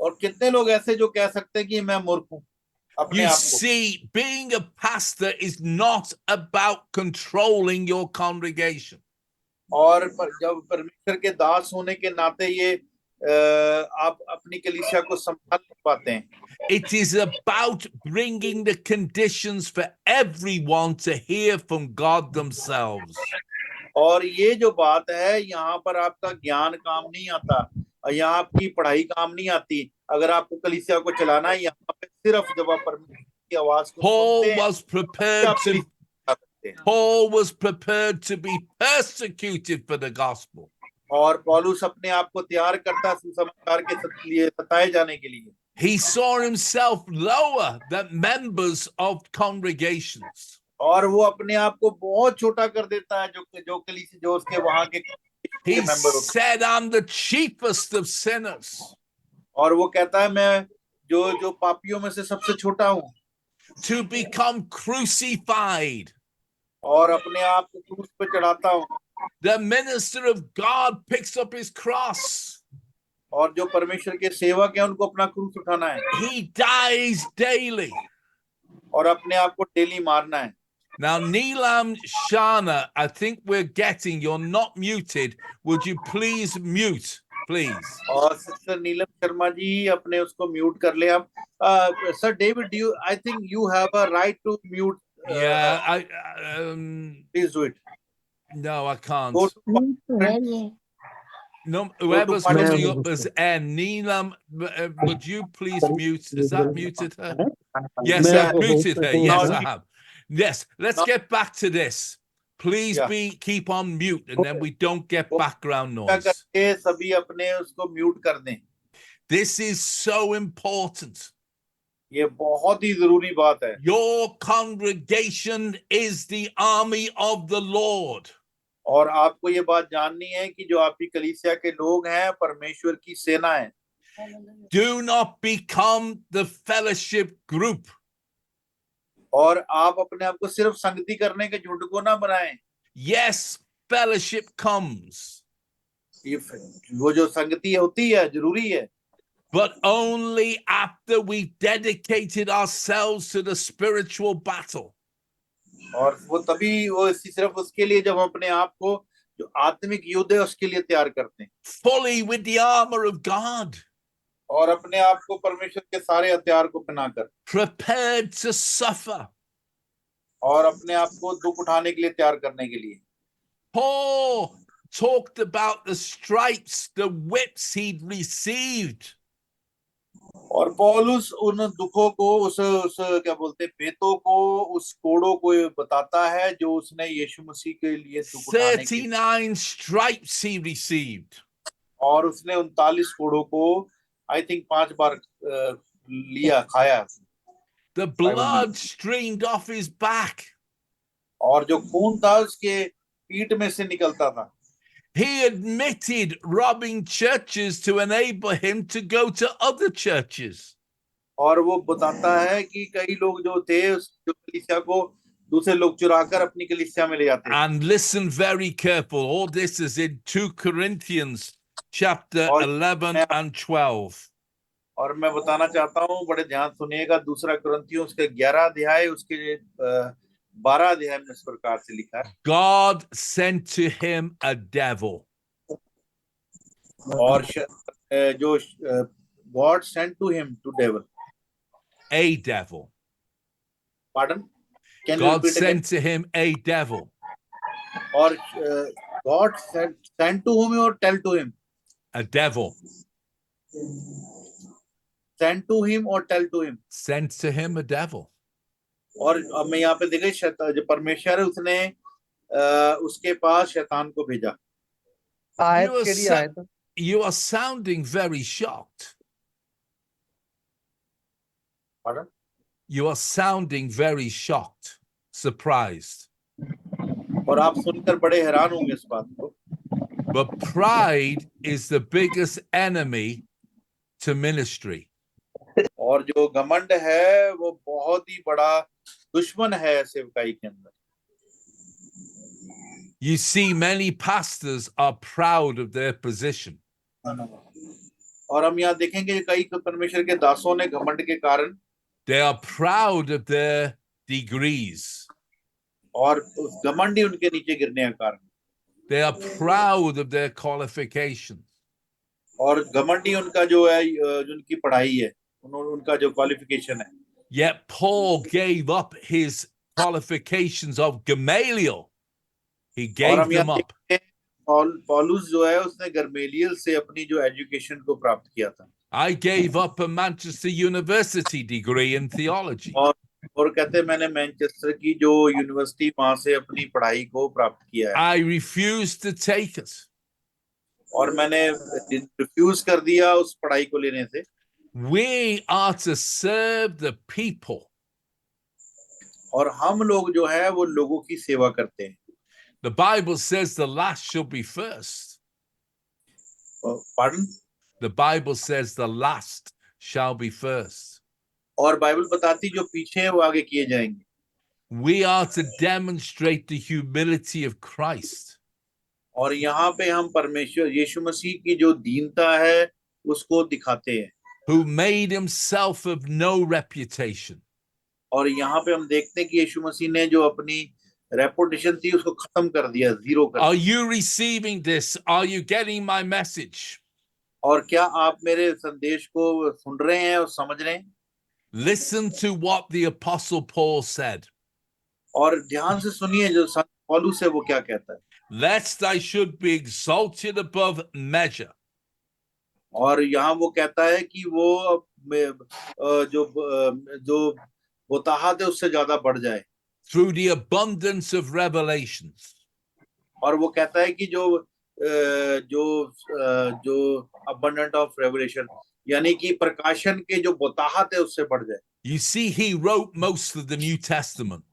और कितने लोग ऐसे जो कह सकते हैं कि मैं मूर्ख हूँ अपने You आप को। see, being a pastor is not about controlling your congregation. और जब परमेश्वर के दास होने के नाते ये आप अपनी कलीसिया को संभाल पाते हैं। It is about bringing the conditions for everyone to hear from God themselves. और ये जो बात है यहाँ पर आपका ज्ञान काम नहीं आता, यहाँ आपकी पढ़ाई काम नहीं आती। अगर आपको कलीसिया को चलाना है यहाँ पे सिर्फ जब आप परमेश्वर की आवाज को सुनते हैं, Paul was prepared to be persecuted for the gospel. और पौलुस अपने आप को तैयार करता सुसमाचार के लिए सताए जाने के लिए। He saw himself lower than members of congregations. और वो अपने आप को बहुत छोटा कर देता है जो कलीसिया जो उसके वहां के He मेंबर होते हैं। said, I'm the chiefest of sinners. और वो कहता है मैं जो पापियों में से सबसे छोटा हूँ। To become crucified. और अपने आप को क्रूस पे चढ़ाता हूँ। The minister of God picks up his cross. और जो परमेश्वर के सेवक हैं उनको अपना क्रूस उठाना है। He dies daily. और अपने आप को डेली मारना है। Now, Neelam Shana, I think we're getting, you're not muted. Would you please mute, please? और सिस्टर नीलम शर्मा जी अपने उसको म्यूट कर ले आप। Sir David, I think you have a right to mute. Yeah, Please do it. No, I can't. Go to No, whoever's coming up as N, Neelam, would you please mute? Is that muted her? Yes, I've muted her. Yes, I have. Yes, let's get back to this. Please keep on mute, and then we don't get background noise. सभी अपने उसको mute कर दें। This is so important. ये बहुत ही जरूरी बात है। Your congregation is the army of the Lord. और आपको ये बात जाननी है कि जो आपकी कलीसिया के लोग हैं परमेश्वर की सेना है। Do not become the fellowship group. और आप अपने आप को सिर्फ संगति करने के झुंड को ना बनाएं। Yes, fellowship comes, ये वो जो संगति होती है जरूरी है, but only after we dedicated ourselves to the spiritual battle. और वो तभी वो सिर्फ उसके लिए जब हम अपने आप को जो आत्मिक युद्ध है उसके लिए तैयार करते हैं Fully with the armor of God, और अपने आप को परमेश्वर के सारे हथियार को पहनाकर prepared to suffer. और अपने आप को दुख उठाने के लिए तैयार करने के लिए। Paul talked about the stripes, the whips he'd received. और पौलुस उन दुखों को उस क्या बोलते हैं बेतों को उस कोड़ों को बताता है जो उसने यीशु मसीह के लिए दुख उठाने के 39 stripes he received. और उसने 39 कोड़ों को आई थिंक 5 बार लिया खाया The blood streamed off his back. और जो खून था उसके पीठ में से निकलता था। He admitted robbing churches to enable him to go to other churches. और वो बताता है कि कई लोग जो थे उस जो कलीसिया को दूसरे लोग चुराकर अपनी कलीसिया में ले जाते हैं। And listen very careful. All this is in 2 Corinthians chapter और 11 and 12. और मैं बताना चाहता हूँ बड़े ध्यान सुनिएगा, दूसरा कुरिन्थियों उसके 11 अध्याय उसके 12 अध्याय में इस प्रकार से लिखा है, God sent to him a devil. और जो God sent to him to devil. A devil. Pardon? Can you God repeat again? sent to him a devil. और God sent to whom or tell to him? A devil. Sent to him or tell to him? Sent to him a devil. और अब मैं यहाँ पे देखिए जो परमेश्वर है उसने उसके पास शैतान को भेजा। आयत You are, केड़ी sa- आयत? you are sounding very shocked. Pardon? You are sounding very shocked, surprised. और आप सुनकर बड़े हैरान होंगे इस बात को, But pride is the biggest enemy to ministry. और जो घमंड है वो बहुत ही बड़ा दुश्मन है सेवकाई के अंदर। You see, many pastors are proud of their position. और हम यहाँ देखेंगे कई परमेश्वर के दासों ने घमंड के कारण They are proud of their degrees. और उस घमंड ही उनके नीचे गिरने के कारण They are proud of their qualifications. और घमंड ही उनका जो है जो उनकी पढ़ाई है उनका जो क्वालिफिकेशन है। Yet Paul gave up his qualifications of Gamaliel. He और gave हम them यहाँ up. देखते हैं पौलुस जो है उसने गरमेलियल से अपनी जो एजुकेशन को प्राप्त किया था। I gave up a Manchester University degree in theology. और कहते हैं मैंने मैनचेस्टर की जो यूनिवर्सिटी वहां से अपनी पढ़ाई को प्राप्त किया है I refused to take it. और मैंने रिफ्यूज कर दिया उस पढ़ाई को लेने से। We are to serve the people. और हम लोग जो है वो लोगों की सेवा करते हैं। The Bible says the last shall be first. Pardon? The Bible says the last shall be first. और बाइबल बताती जो पीछे है वो आगे किए जाएंगे। We are to demonstrate the humility of Christ. और यहाँ पे हम परमेश्वर यीशु मसीह की जो दीनता है उसको दिखाते हैं। Who made himself of no reputation. और यहाँ पे हम देखते हैं कि यीशु मसीह ने जो अपनी रेपुटेशन थी उसको खत्म कर दिया, जीरो कर दिया। Are you receiving this? Are you getting my message? और क्या आप मेरे संदेश को सुन रहे हैं और समझ रहे हैं? Listen to what the Apostle Paul said. और ध्यान से सुनिए जो संत पौलुस है वो क्या कहता है। Lest I should be exalted above measure. और यहाँ वो कहता है कि वो जो बोताहत है उससे ज्यादा बढ़ जाए। Through the abundance of revelations. और वो कहता है कि जो abundant of revelation यानी कि प्रकाशन के जो बोताहत है उससे बढ़ जाए। You see, he wrote most of the New Testament.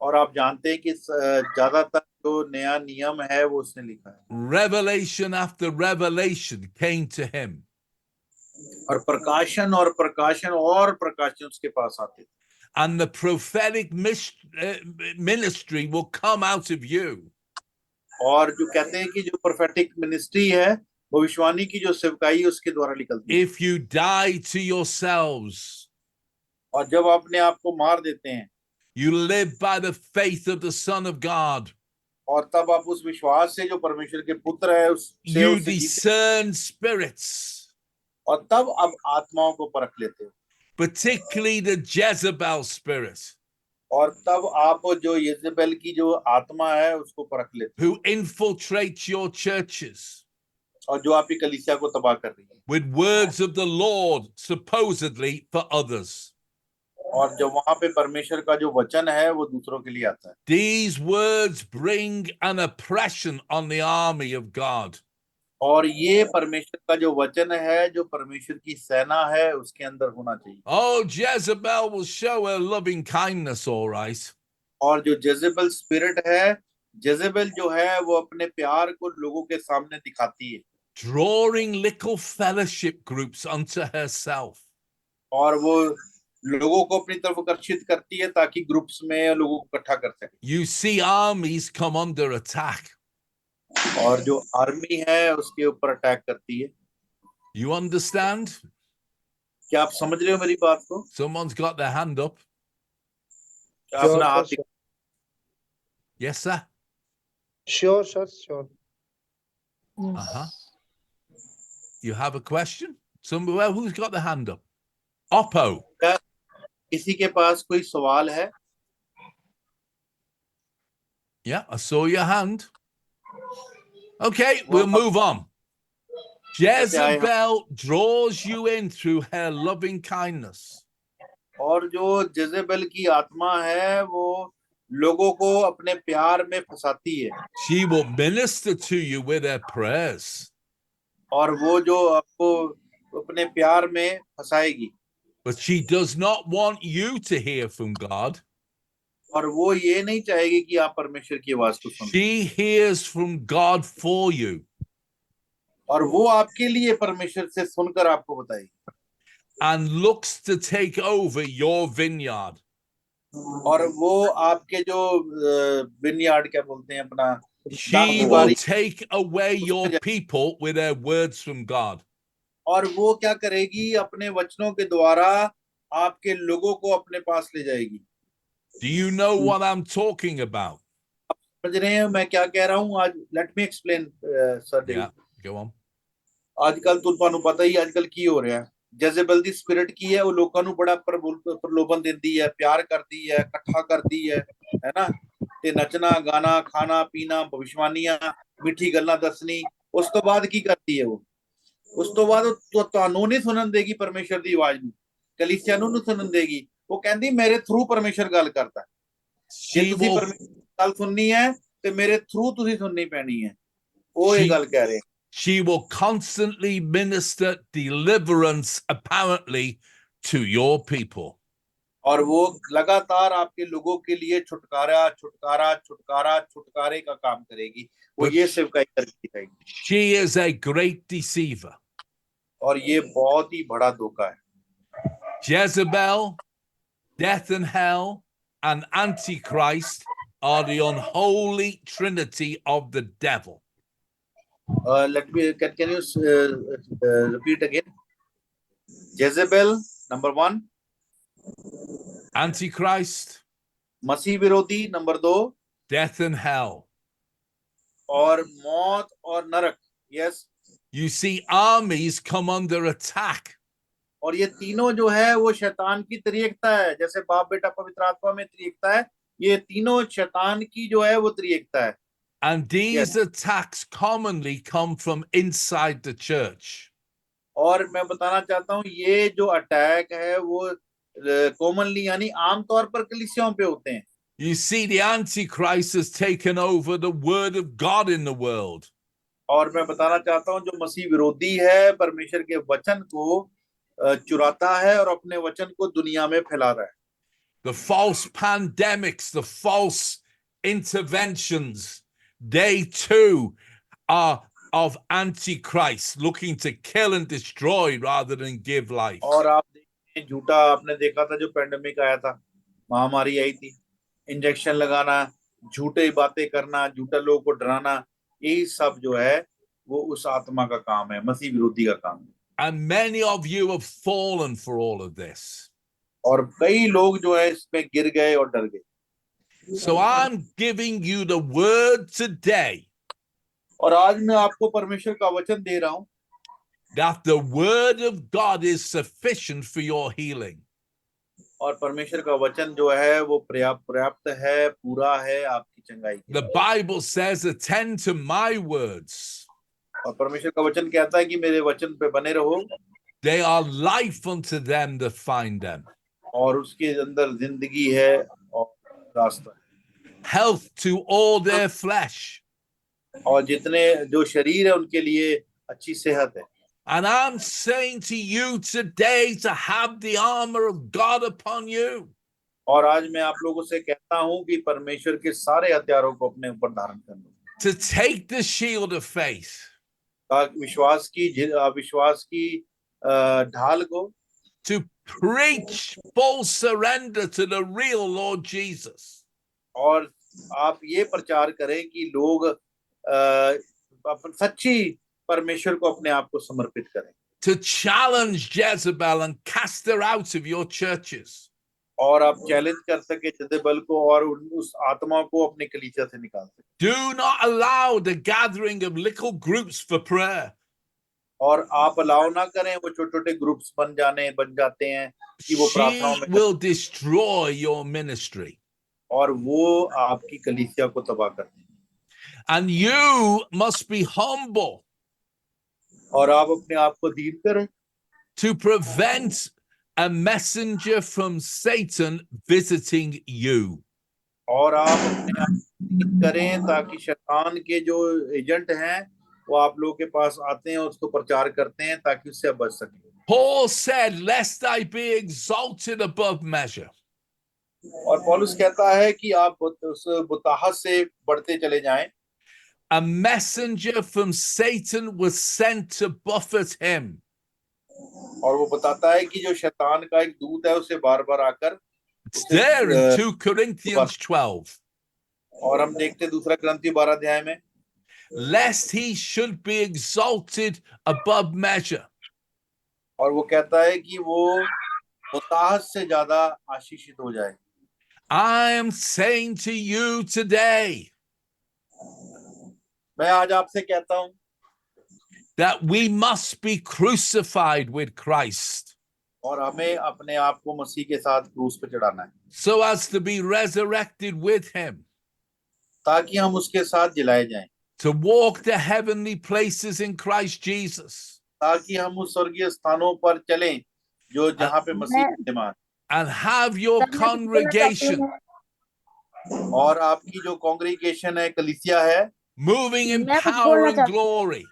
और आप जानते हैं कि ज्यादातर जो नया नियम है वो उसने लिखा है, Revelation after revelation came to him. और प्रकाशन और प्रकाशन और प्रकाशन उसके पास आते थे, And the prophetic ministry will come out of you. और जो कहते हैं कि जो प्रोफेटिक मिनिस्ट्री है भविष्यवाणी की जो सेवकाई है उसके द्वारा निकलती है। If you die to yourselves, और जब अपने आप को मार देते हैं you live by the faith of the Son of God. और तब आप उस विश्वास से जो परमेश्वर के पुत्र है उससे You उससे जीते, discern spirits, और तब अब आत्माओं को परख लेते हो, particularly the Jezebel spirit, और तब आप जो यजेबेल की जो आत्मा है उसको परख लेते हो, who infiltrates your churches और जो आपकी कलीसिया को तबाह कर रही है, with words of the Lord, supposedly for others. और जो वहां पे परमेश्वर का जो वचन है वो दूसरों के लिए आता है। These words bring an oppression on the army of God. और ये परमेश्वर का जो वचन है जो परमेश्वर की सेना है उसके अंदर होना चाहिए। Oh, Jezebel will show her loving kindness, all right. और जो जेजेबेल स्पिरिट है, जेजेबेल जो है वो अपने प्यार को लोगों के सामने दिखाती है, Drawing little fellowship groups unto herself. और वो लोगों को अपनी तरफ आकर्षित करती है ताकि ग्रुप्स में लोगों को इकट्ठा कर सके। You see armies come under attack. और जो आर्मी है उसके ऊपर अटैक करती है। You understand? क्या आप समझ रहे हो मेरी बात को? Someone's got their hand up. क्या अपना हाथ sure. Yes, sir. Sure, sir, sure. Uh-huh. You have a question? Somewhere, who's got their hand up? Oppo. किसी के पास कोई सवाल है? Yeah, I saw your hand. Okay, we'll move on. Jezebel draws you in through her loving kindness. और जो Jezebel की आत्मा है वो लोगों को अपने प्यार में फंसाती है, She will minister to you with her prayers, और वो जो आपको अपने प्यार में फंसाएगी, but she does not want you to hear from God. और वो ये नहीं चाहेगी कि आप परमेश्वर की आवाज को सुनो, She hears from God for you. और वो आपके लिए परमेश्वर से सुनकर आपको बताएगी, And looks to take over your vineyard. और वो आपके जो विनयार्ड क्या बोलते हैं अपना She will take away your people with her words from God. और वो क्या करेगी, अपने वचनों के द्वारा आपके लोगों को अपने पास ले जाएगी। Do you know what I'm talking about? समझ रहे हैं मैं क्या कह रहा हूँ? आज let me explain sir. Yeah, go on. आजकल तो ਤੁਹਾਨੂੰ पता ही आजकल की हो रहा है, जेजेबेल दी स्पिरिट की है, वो लोगों ਨੂੰ बड़ा प्रलोभन देती है, प्यार करती है, इकट्ठा करती है ना, ते नचना गाना खाना पीना भविष्यवाणियां मिठी गल्लां दसनी, उस तो बाद की करती है वो, उस तो बाद तो ਤੁਹਾਨੂੰ नहीं सुनन देगी परमेश्वर दी आवाज ਨੂੰ, कलीसिया ਨੂੰ नहीं सुनन देगी, वो कहती मेरे थ्रू परमेश्वर गल करता है, जे She तुसी will, परमेश्वर गल सुननी है ते मेरे थ्रू तुसी सुननी पैनी है, वो ये गल कह रहे हैं। she will constantly minister deliverance, apparently, to your people. और वो लगातार आपके लोगों के लिए छुटकारा छुटकारा छुटकारा छुटकारे का काम करेगी, वो ये सेवकाई करती रहेगी। She is a great deceiver. और ये बहुत ही बड़ा धोखा है। Jezebel, death and hell, and Antichrist are the unholy trinity of the devil. Let me can you repeat again? Jezebel number 1, Antichrist, मसीह विरोधी नंबर 2, death and hell. और मौत और नरक। Yes, You see armies come under attack. और ये तीनों जो है वो शैतान की त्रिएकता है, जैसे बाप बेटा पवित्र आत्मा में त्रिएकता है, ये तीनों शैतान की जो है वो त्रिएकता है। And these Yes. attacks commonly come from inside the church. और मैं बताना चाहता हूँ ये जो अटैक है वो कॉमनली यानी आमतौर पर कलीसियाओं पे होते हैं। You see, the Antichrist has taken over the word of God in the world. और मैं बताना चाहता हूँ जो मसीह विरोधी है परमेश्वर के वचन को चुराता है और अपने वचन को दुनिया में फैला रहा है। The false pandemics, the false interventions, they too are of Antichrist, looking to kill and destroy rather than give life. और आप देखते हैं झूठा, आपने देखा था जो पेंडेमिक आया था, महामारी आई थी, इंजेक्शन लगाना, झूठे बातें करना, झूठा लोगों को डराना, यही सब जो है वो उस आत्मा का काम है, मसीह विरोधी का काम है। And many of you have fallen for all of this. और कई लोग जो है इसमें गिर गए और डर गए। So I'm giving you the word today और आज मैं आपको परमेश्वर का वचन दे रहा हूं that the word of God is sufficient for your healing. और परमेश्वर का वचन जो है वो पर्याप्त है, पूरा है आपकी चंगाई के The लिए। Bible says, attend to my words. और परमेश्वर का वचन कहता है कि मेरे वचन पे बने रहो They are life unto them that find them, और उसके अंदर जिंदगी है और रास्ता है। health to all their flesh. और जितने जो शरीर है उनके लिए अच्छी सेहत है। And I'm saying to you today to have the armor of God upon you. और आज मैं आप लोगों से कहता हूं कि परमेश्वर के सारे हथियारों को अपने ऊपर धारण कर लो। To take the shield of faith. विश्वास की ढाल को, To preach full surrender to the real Lord Jesus. और आप ये प्रचार करें कि लोग सच्ची परमेश्वर को अपने आप को समर्पित करें। To challenge Jezebel and cast her out of your churches. और आप चैलेंज कर सके जजेबेल को और उस आत्मा को अपने कलीसिया से निकाल सके। Do not allow the gathering of little groups for prayer. और आप अलाउ ना करें वो छोटे-छोटे ग्रुप्स बन जाते हैं कि वो प्रार्थनाओं She में, will destroy your ministry. और वो आपकी कलीसिया को तबाह कर देंगे। And you must be humble और आप अपने आप को धीर करें to prevent a messenger from Satan visiting you. और आप अपने आप को धीर करें ताकि शैतान के जो एजेंट हैं वो आप लोगों के पास आते हैं, उसको प्रचार करते हैं ताकि उससे आप बच सकें। Paul said, lest I be exalted above measure. और पौलुस कहता है कि आप उस बुताहत से बढ़ते चले जाएं। A messenger from Satan was sent to buffet him. और वो बताता है कि जो शैतान का एक दूत है उसे बार-बार आकर It's there in 2 Corinthians 12. और हम देखते हैं दूसरा कुरिन्थियों 12 अध्याय में, Lest he should be exalted above measure. और वो कहता है कि वो बुताहत से ज्यादा आशीषित हो जाए। I am saying to you today मैं आज आपसे कहता हूं that we must be crucified with Christ और हमें अपने आप को मसीह के साथ क्रूस पे चढ़ाना है so as to be resurrected with him, ताकि हम उसके साथ जिलाए जाएं, to walk the heavenly places in Christ Jesus, ताकि हम उस स्वर्गीय स्थानों पर चलें जो जहां पे मसीह विद्यमान, and have your congregation और आपकी जो कांग्रीगेशन है, कलीसिया है, moving in power and glory,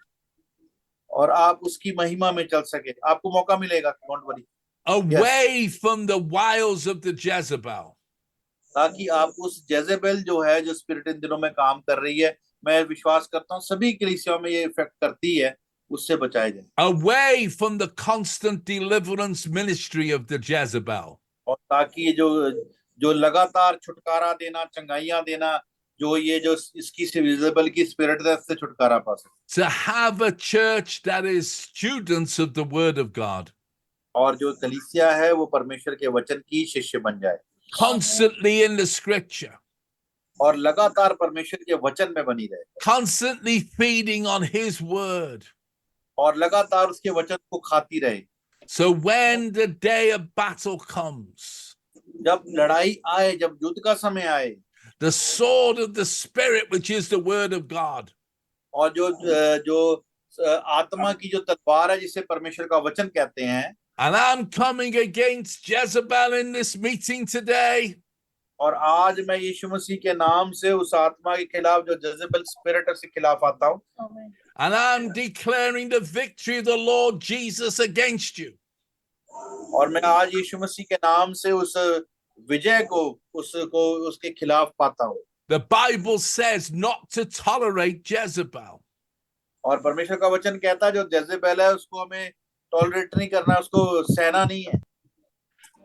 और आप उसकी महिमा में चल सके। आपको मौका मिलेगा, don't worry, away from the wiles of the Jezebel, ताकि आप उस जेजेबेल जो है, जो स्पिरिट इन दिनों में काम कर रही है, मैं विश्वास करता हूँ सभी कलीसियाओं में ये इफेक्ट करती है, उससे बचाए जाए। away from the constant deliverance ministry of the Jezebel, और ताकि ये जो लगातार छुटकारा देना, चंगाइयां देना, जो ये जो इसकी जेजेबेल की स्पिरिट है, इससे छुटकारा पा सके। to have a church that is students of the word of God, और जो कलीसिया है वो परमेश्वर के वचन की शिष्य बन जाए, constantly in the scripture, और लगातार परमेश्वर के वचन में बनी रहे, constantly feeding on his word. और लगातार उसके वचन को खाती रहे। So when the day of battle comes, जब लड़ाई आए, जब युद्ध का समय आए, the sword of the spirit, which is the word of God, और जो आत्मा की जो तलवार है जिसे परमेश्वर का वचन कहते हैं, and I'm coming against Jezebel in this meeting today, और आज मैं यीशु मसीह के नाम से उस आत्मा के खिलाफ जो जेजेबेल स्पिरिट है, उसके खिलाफ आता हूँ, and I'm declaring the victory of the Lord Jesus against you. और मैं आज यीशु मसीह के नाम से उस विजय को उसके खिलाफ पाता हूँ। The Bible says not to tolerate Jezebel. और परमेश्वर का वचन कहता है जो जेजेबेल है उसको हमें टॉलरेट नहीं करना, उसको सहना नहीं है।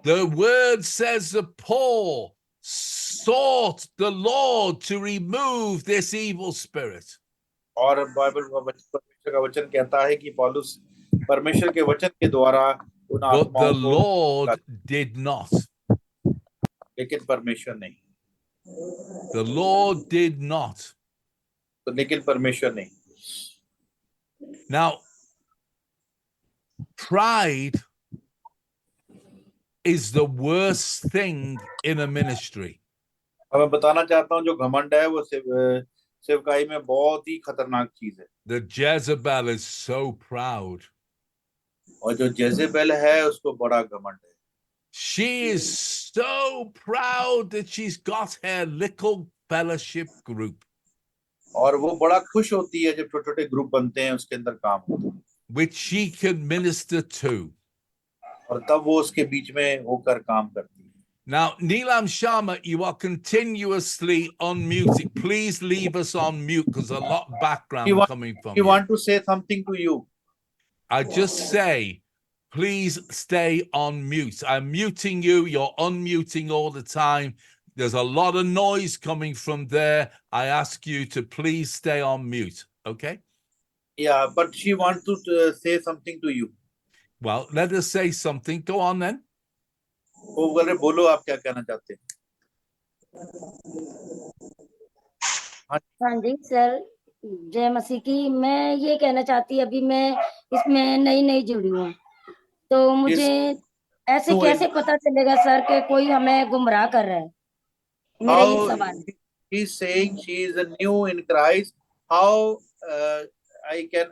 The word says that Paul sought the Lord to remove this evil spirit. और बाइबल का परमेश्वर का वचन कहता है कि पौलुस परमेश्वर के वचन के द्वारा उन But the आत्माओं को, Lord did not. लेकिन परमेश्वर नहीं, The Lord did not. तो लेकिन परमेश्वर नहीं। Now, pride is the worst thing in a ministry. अब मैं बताना चाहता हूँ जो घमंड है वो सेवकाई में बहुत ही खतरनाक चीज है। The Jezebel is so proud. और जो जेजेबेल है उसको बड़ा घमंड है। She is so proud that she's got her little fellowship group, और वो बड़ा खुश होती है जब छोटे छोटे ग्रुप बनते हैं उसके अंदर काम होता है, which she can minister to. और तब वो उसके बीच में होकर काम करती है। Now, Neelam Sharma, you are continuously unmuted. Please leave us on mute because a lot of background coming from We you. want to say something to you. I just say, please stay on mute. I'm muting you. You're unmuting all the time. There's a lot of noise coming from there. I ask you to please stay on mute. Okay? Yeah, but she wants to say something to you. Well, let us say something. Go on then. वो बोल रहे बोलो आप क्या कहना चाहते हैं। हाँ जी सर, जय मसीह की। मैं ये कहना चाहती, अभी मैं इसमें नई जुड़ी हूँ, तो मुझे ऐसे कैसे पता चलेगा सर कि कोई हमें गुमराह कर रहा है? मेरा ये सवाल है। He is saying she is new in Christ. How I can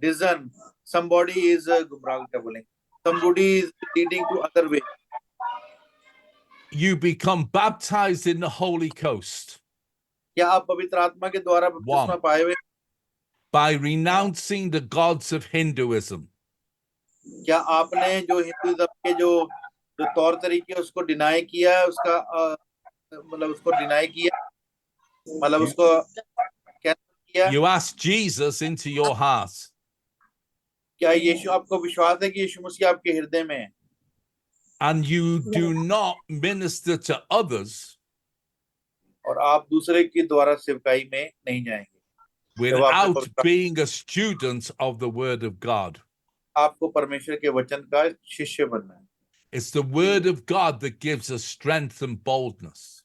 discern somebody is gumrah बोलेंगे, somebody is leading to other way. You become baptized in the Holy Ghost. क्या आप पवित्र आत्मा के द्वारा बपतिस्मा पाए हुए? By renouncing the gods of Hinduism. क्या आपने जो हिंदुइज्म के जो तौर तरीके उसको डिनाई किया, उसका मतलब उसको डिनाई किया, मतलब उसको कैंसिल किया? You ask Jesus into your heart. क्या यीशु, आपको विश्वास है कि यीशु मसीह आपके हृदय में है? And you do not minister to others और आप दूसरे के द्वारा सेवकाई में नहीं जाएंगे without being a student of the word of God. आपको परमेश्वर के वचन का शिष्य बनना है। It's the word of God that gives us strength and boldness.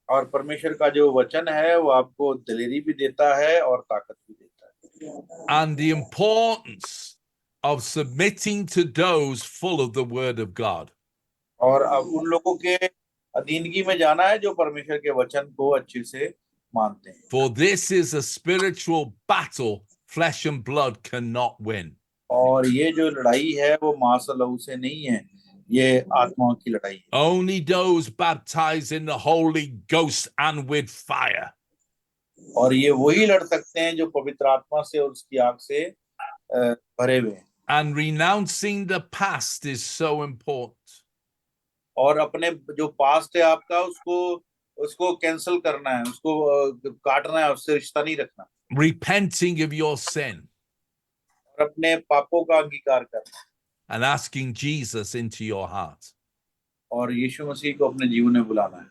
और परमेश्वर का जो वचन है वो आपको दिलेरी भी देता है और ताकत भी देता है। And the importance of submitting to those full of the word of God. और अब उन लोगों के अधीनगी में जाना है जो परमेश्वर के वचन को अच्छे से मानते हैं। For this is a spiritual battle flesh and blood cannot win. और ये जो लड़ाई है वो मांस और लहू से नहीं है, ये आत्माओं की लड़ाई है। Only those baptized in the Holy Ghost and with fire. और ये वही लड़ सकते हैं जो पवित्र आत्मा से और उसकी आग से भरे हुए हैं। And renouncing the past is so important. और अपने जो पास्ट है आपका उसको कैंसिल करना है, उसको काटना है, उससे रिश्ता नहीं रखना। Repenting of your sin. और अपने पापों का अंगीकार करना। And asking Jesus into your heart. और यीशु मसीह को अपने जीवन में बुलाना है।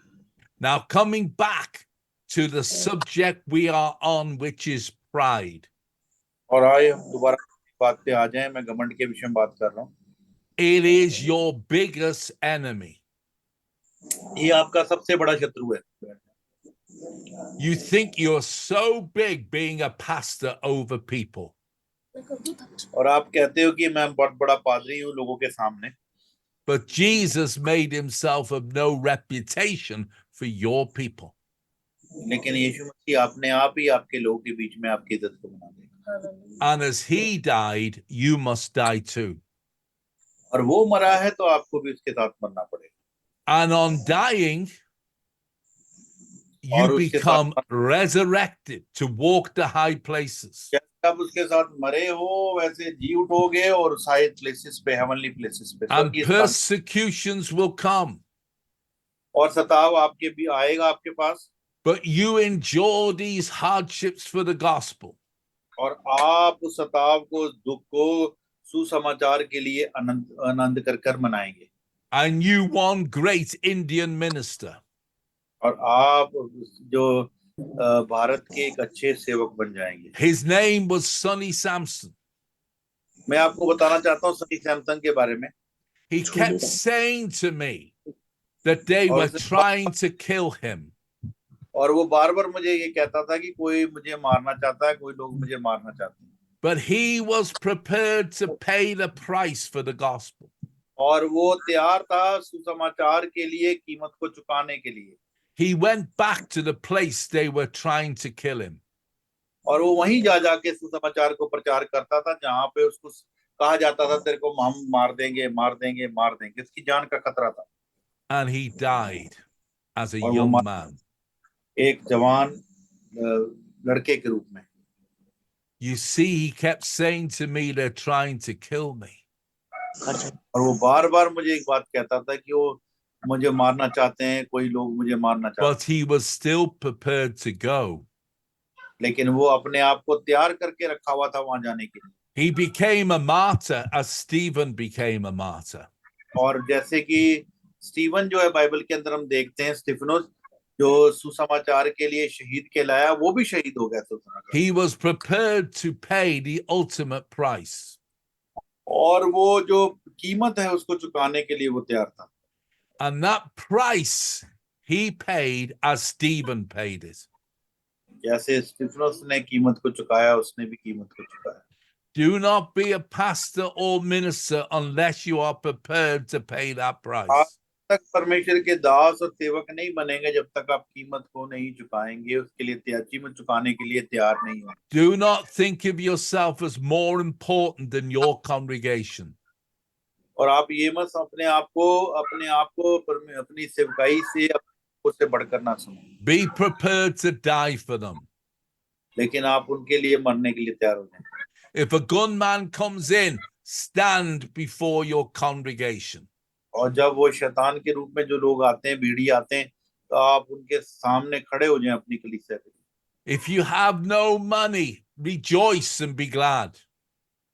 Now coming back to the subject we are on, which is pride. और आइए हम दोबारा बात पे आ जाएं, मैं घमंड के विषय में बात कर रहा हूँ। It is your biggest enemy. ये आपका सबसे बड़ा शत्रु है। You think you're so big being a pastor over people. और आप कहते हो कि मैं बहुत बड़ा पादरी हूँ लोगों के सामने। But Jesus made himself of no reputation for your people. लेकिन यीशु मसीह अपने आप ही आपके लोगों के बीच में आपकी इज्जत को बना देगा। And as he died, you must die too. और वो मरा है तो आपको भी उसके साथ मरना पड़ेगा। And on dying, you और उसके become साथ resurrected to walk the high places. जब तब उसके साथ मरे हो वैसे जी उठोगे और हाई प्लेसेस पे, हेवनली प्लेसेस पे, and स्वर्गीय स्थान, persecutions will come. और सताव आपके भी आएगा आपके पास, But you endure these hardships for the gospel. और आप उस सताव को, उस दुख को सुसमाचार के लिए आनंद आनंद कर कर मनाएंगे। And you one great Indian minister. और आप जो भारत के एक अच्छे सेवक बन जाएंगे। His name was Sonny Sampson. मैं आपको बताना चाहता हूँ सनी सैमसन के बारे में। He kept saying to me that they और were trying to kill him. और वो बार बार मुझे ये कहता था कि कोई मुझे मारना चाहता है, कोई लोग मुझे मारना चाहते हैं। But he was prepared to pay the price for the gospel. और वो तैयार था सुसमाचार के लिए कीमत को चुकाने के लिए। He went back to the place they were trying to kill him. और वो वहीं जा जाके सुसमाचार को प्रचार करता था जहां पे उसको कहा जाता था तेरे को हम मार देंगे, मार देंगे, मार देंगे, उसकी जान का खतरा था। And he died as a और वो young man. एक जवान लड़के के रूप में। You see, he kept saying to me, they're trying to kill me. और वो बार बार मुझे एक बात कहता था कि वो मुझे मारना चाहते हैं, कोई लोग मुझे मारना चाहते हैं। But he was still prepared to go. लेकिन वो अपने आप को तैयार करके रखा हुआ था वहां जाने के लिए। He became a martyr as Stephen became a martyr. और जैसे कि स्टीवन जो है बाइबल के अंदर हम देखते हैं, स्टीफनोस जो सुसमाचार के लिए शहीद कहलाया, वो भी शहीद हो गया सुसमाचार। He was prepared to pay the ultimate price. और वो जो कीमत है उसको चुकाने के लिए वो तैयार था। And that price he paid as Stephen paid it. जैसे स्टीफनोस ने कीमत को चुकाया, उसने भी कीमत को चुकाया। Do not be a pastor or minister unless you are prepared to pay that आप price. तक परमेश्वर के दास और सेवक नहीं बनेंगे जब तक आप कीमत को नहीं चुकाएंगे, उसके लिए कीमत चुकाने के लिए तैयार नहीं हो। Do not think of yourself as more important than your congregation. और आप ये मत अपने आप को अपनी सेवकाई से उससे बढ़कर ना सुनो, Be prepared to die for them. लेकिन आप उनके लिए मरने के लिए तैयार हो जाएं। If a gunman comes in, stand before your congregation. और जब वो शैतान के रूप में जो लोग आते हैं, भीड़ी आते हैं, तो आप उनके सामने खड़े हो जाएं अपनी कलीसिया के। If you have no money, rejoice and be glad.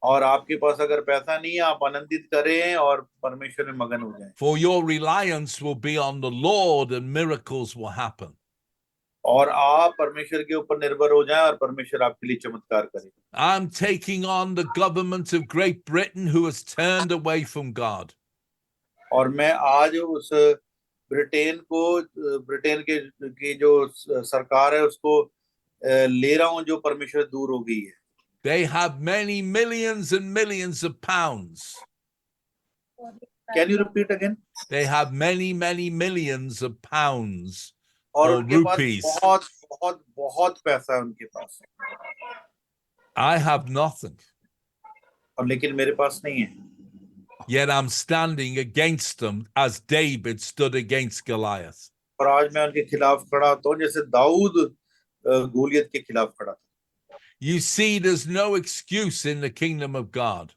और आपके पास अगर पैसा नहीं है, आप आनंदित करें और परमेश्वर में मगन हो जाएं। For your reliance will be on the Lord and miracles will happen. और आप परमेश्वर के ऊपर निर्भर हो जाएं और परमेश्वर आपके लिए चमत्कार करे। I'm taking on the government of Great Britain who has turned away from God. और मैं आज उस ब्रिटेन की जो सरकार है उसको ले रहा हूं जो परमेश्वर दूर हो गई है। They have many millions and millions of pounds. Can you repeat again? They have many millions of pounds और or उनके पास rupees. बहुत पैसा है उनके पास, I have nothing. और लेकिन मेरे पास नहीं है। Yet I'm standing against them as David stood against Goliath. और आज मैं उनके खिलाफ खड़ा होता हूं जैसे दाऊद गोलियत के खिलाफ खड़ा था। You see, there's no excuse in the kingdom of God.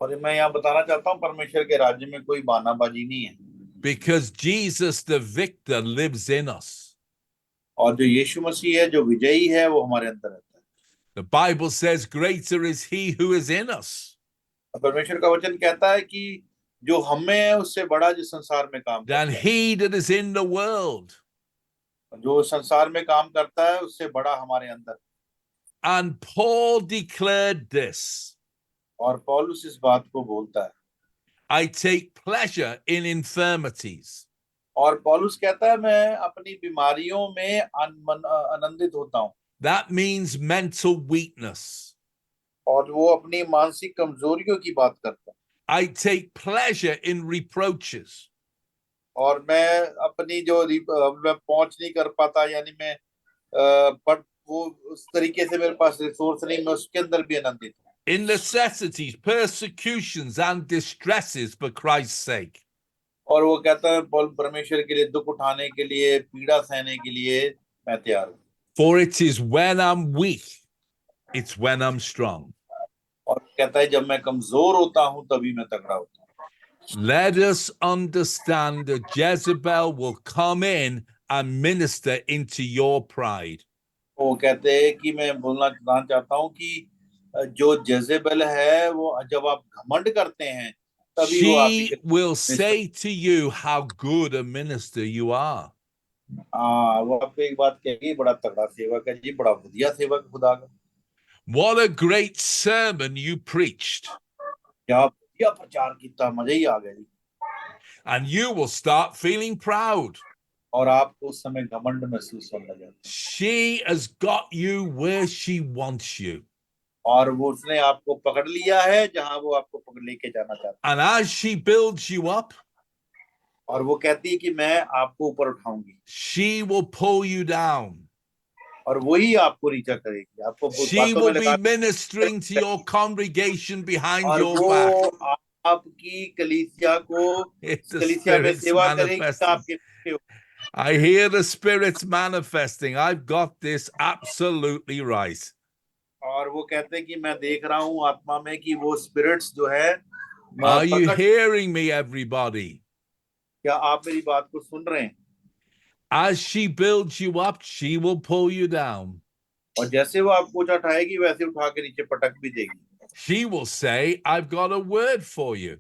और मैं यहाँ बताना चाहता हूँ परमेश्वर के राज्य में कोई बहानाबाजी नहीं है, Because Jesus the victor lives in us. और जो यीशु मसीह है जो विजयी है वो हमारे अंदर रहता है। The Bible says, greater is he who is in us और परमेश्वर का वचन कहता है कि जो हमें है उससे बड़ा जो संसार में काम than करता है, he that is in the world. जो संसार में काम करता है उससे बड़ा हमारे अंदर। And Paul declared this. और पौलुस इस बात को बोलता है। I take pleasure in infirmities. और पौलुस कहता है मैं अपनी बीमारियों में आनंदित होता हूँ। That means mental weakness. और वो अपनी मानसिक कमजोरियों की बात करता है। I take pleasure in reproaches. और मैं अपनी जो मैं पहुंच नहीं कर पाता, यानी मैं पर वो उस तरीके से मेरे पास रिसोर्स नहीं, मैं उसके अंदर भी आनंदित हूँ। In necessities, persecutions, and distresses for Christ's sake. और वो कहता है परमेश्वर के लिए दुख उठाने के लिए, पीड़ा सहने के लिए मैं तैयार हूँ। For it is when I'm weak it's when I'm strong. और कहता है जब मैं कमजोर होता हूँ तभी मैं तगड़ा होता हूँ। Let us understand that Jezebel will come in and minister into your pride. वो कहते हैं कि मैं बताना चाहता हूँ कि जो जेजेबेल है वो जब आप घमंड करते हैं तभी वो आप She will say to you how good a minister you are. वो आपको एक बात कहेगी बड़ा तगड़ा सेवक है जी, बड़ा बढ़िया सेवक खुदा का, What a great sermon you preached. क्या बढ़िया प्रचार किया, मजा ही आ गया जी। And you will start feeling proud. और आपको उस समय घमंड महसूस होने लगा। She has got you where she wants you. और वो उसने आपको पकड़ लिया है जहां वो आपको पकड़ लेके जाना चाहता है। And as she builds you up, और वो कहती है कि मैं आपको ऊपर उठाऊंगी she will pull you down. और वही आपको नीचा करेगी, आपको She बातों में will be लगा ministering to your congregation behind और your वो back. आपकी कलीसिया को The कलीसिया में Spirit's सेवा करेगी manifesting. आपके पीछे। I hear the Spirit's manifesting. I've got this absolutely right. और वो कहते हैं कि मैं देख रहा हूँ आत्मा में कि वो स्पिरिट्स जो है Are you प्रकट। hearing me, everybody? क्या आप मेरी बात को सुन रहे हैं? As she builds you up, she will pull you down. और जैसे वो आपको ऊंचा उठाएगी वैसे उठा के नीचे पटक भी देगी। She will say, I've got a word for you.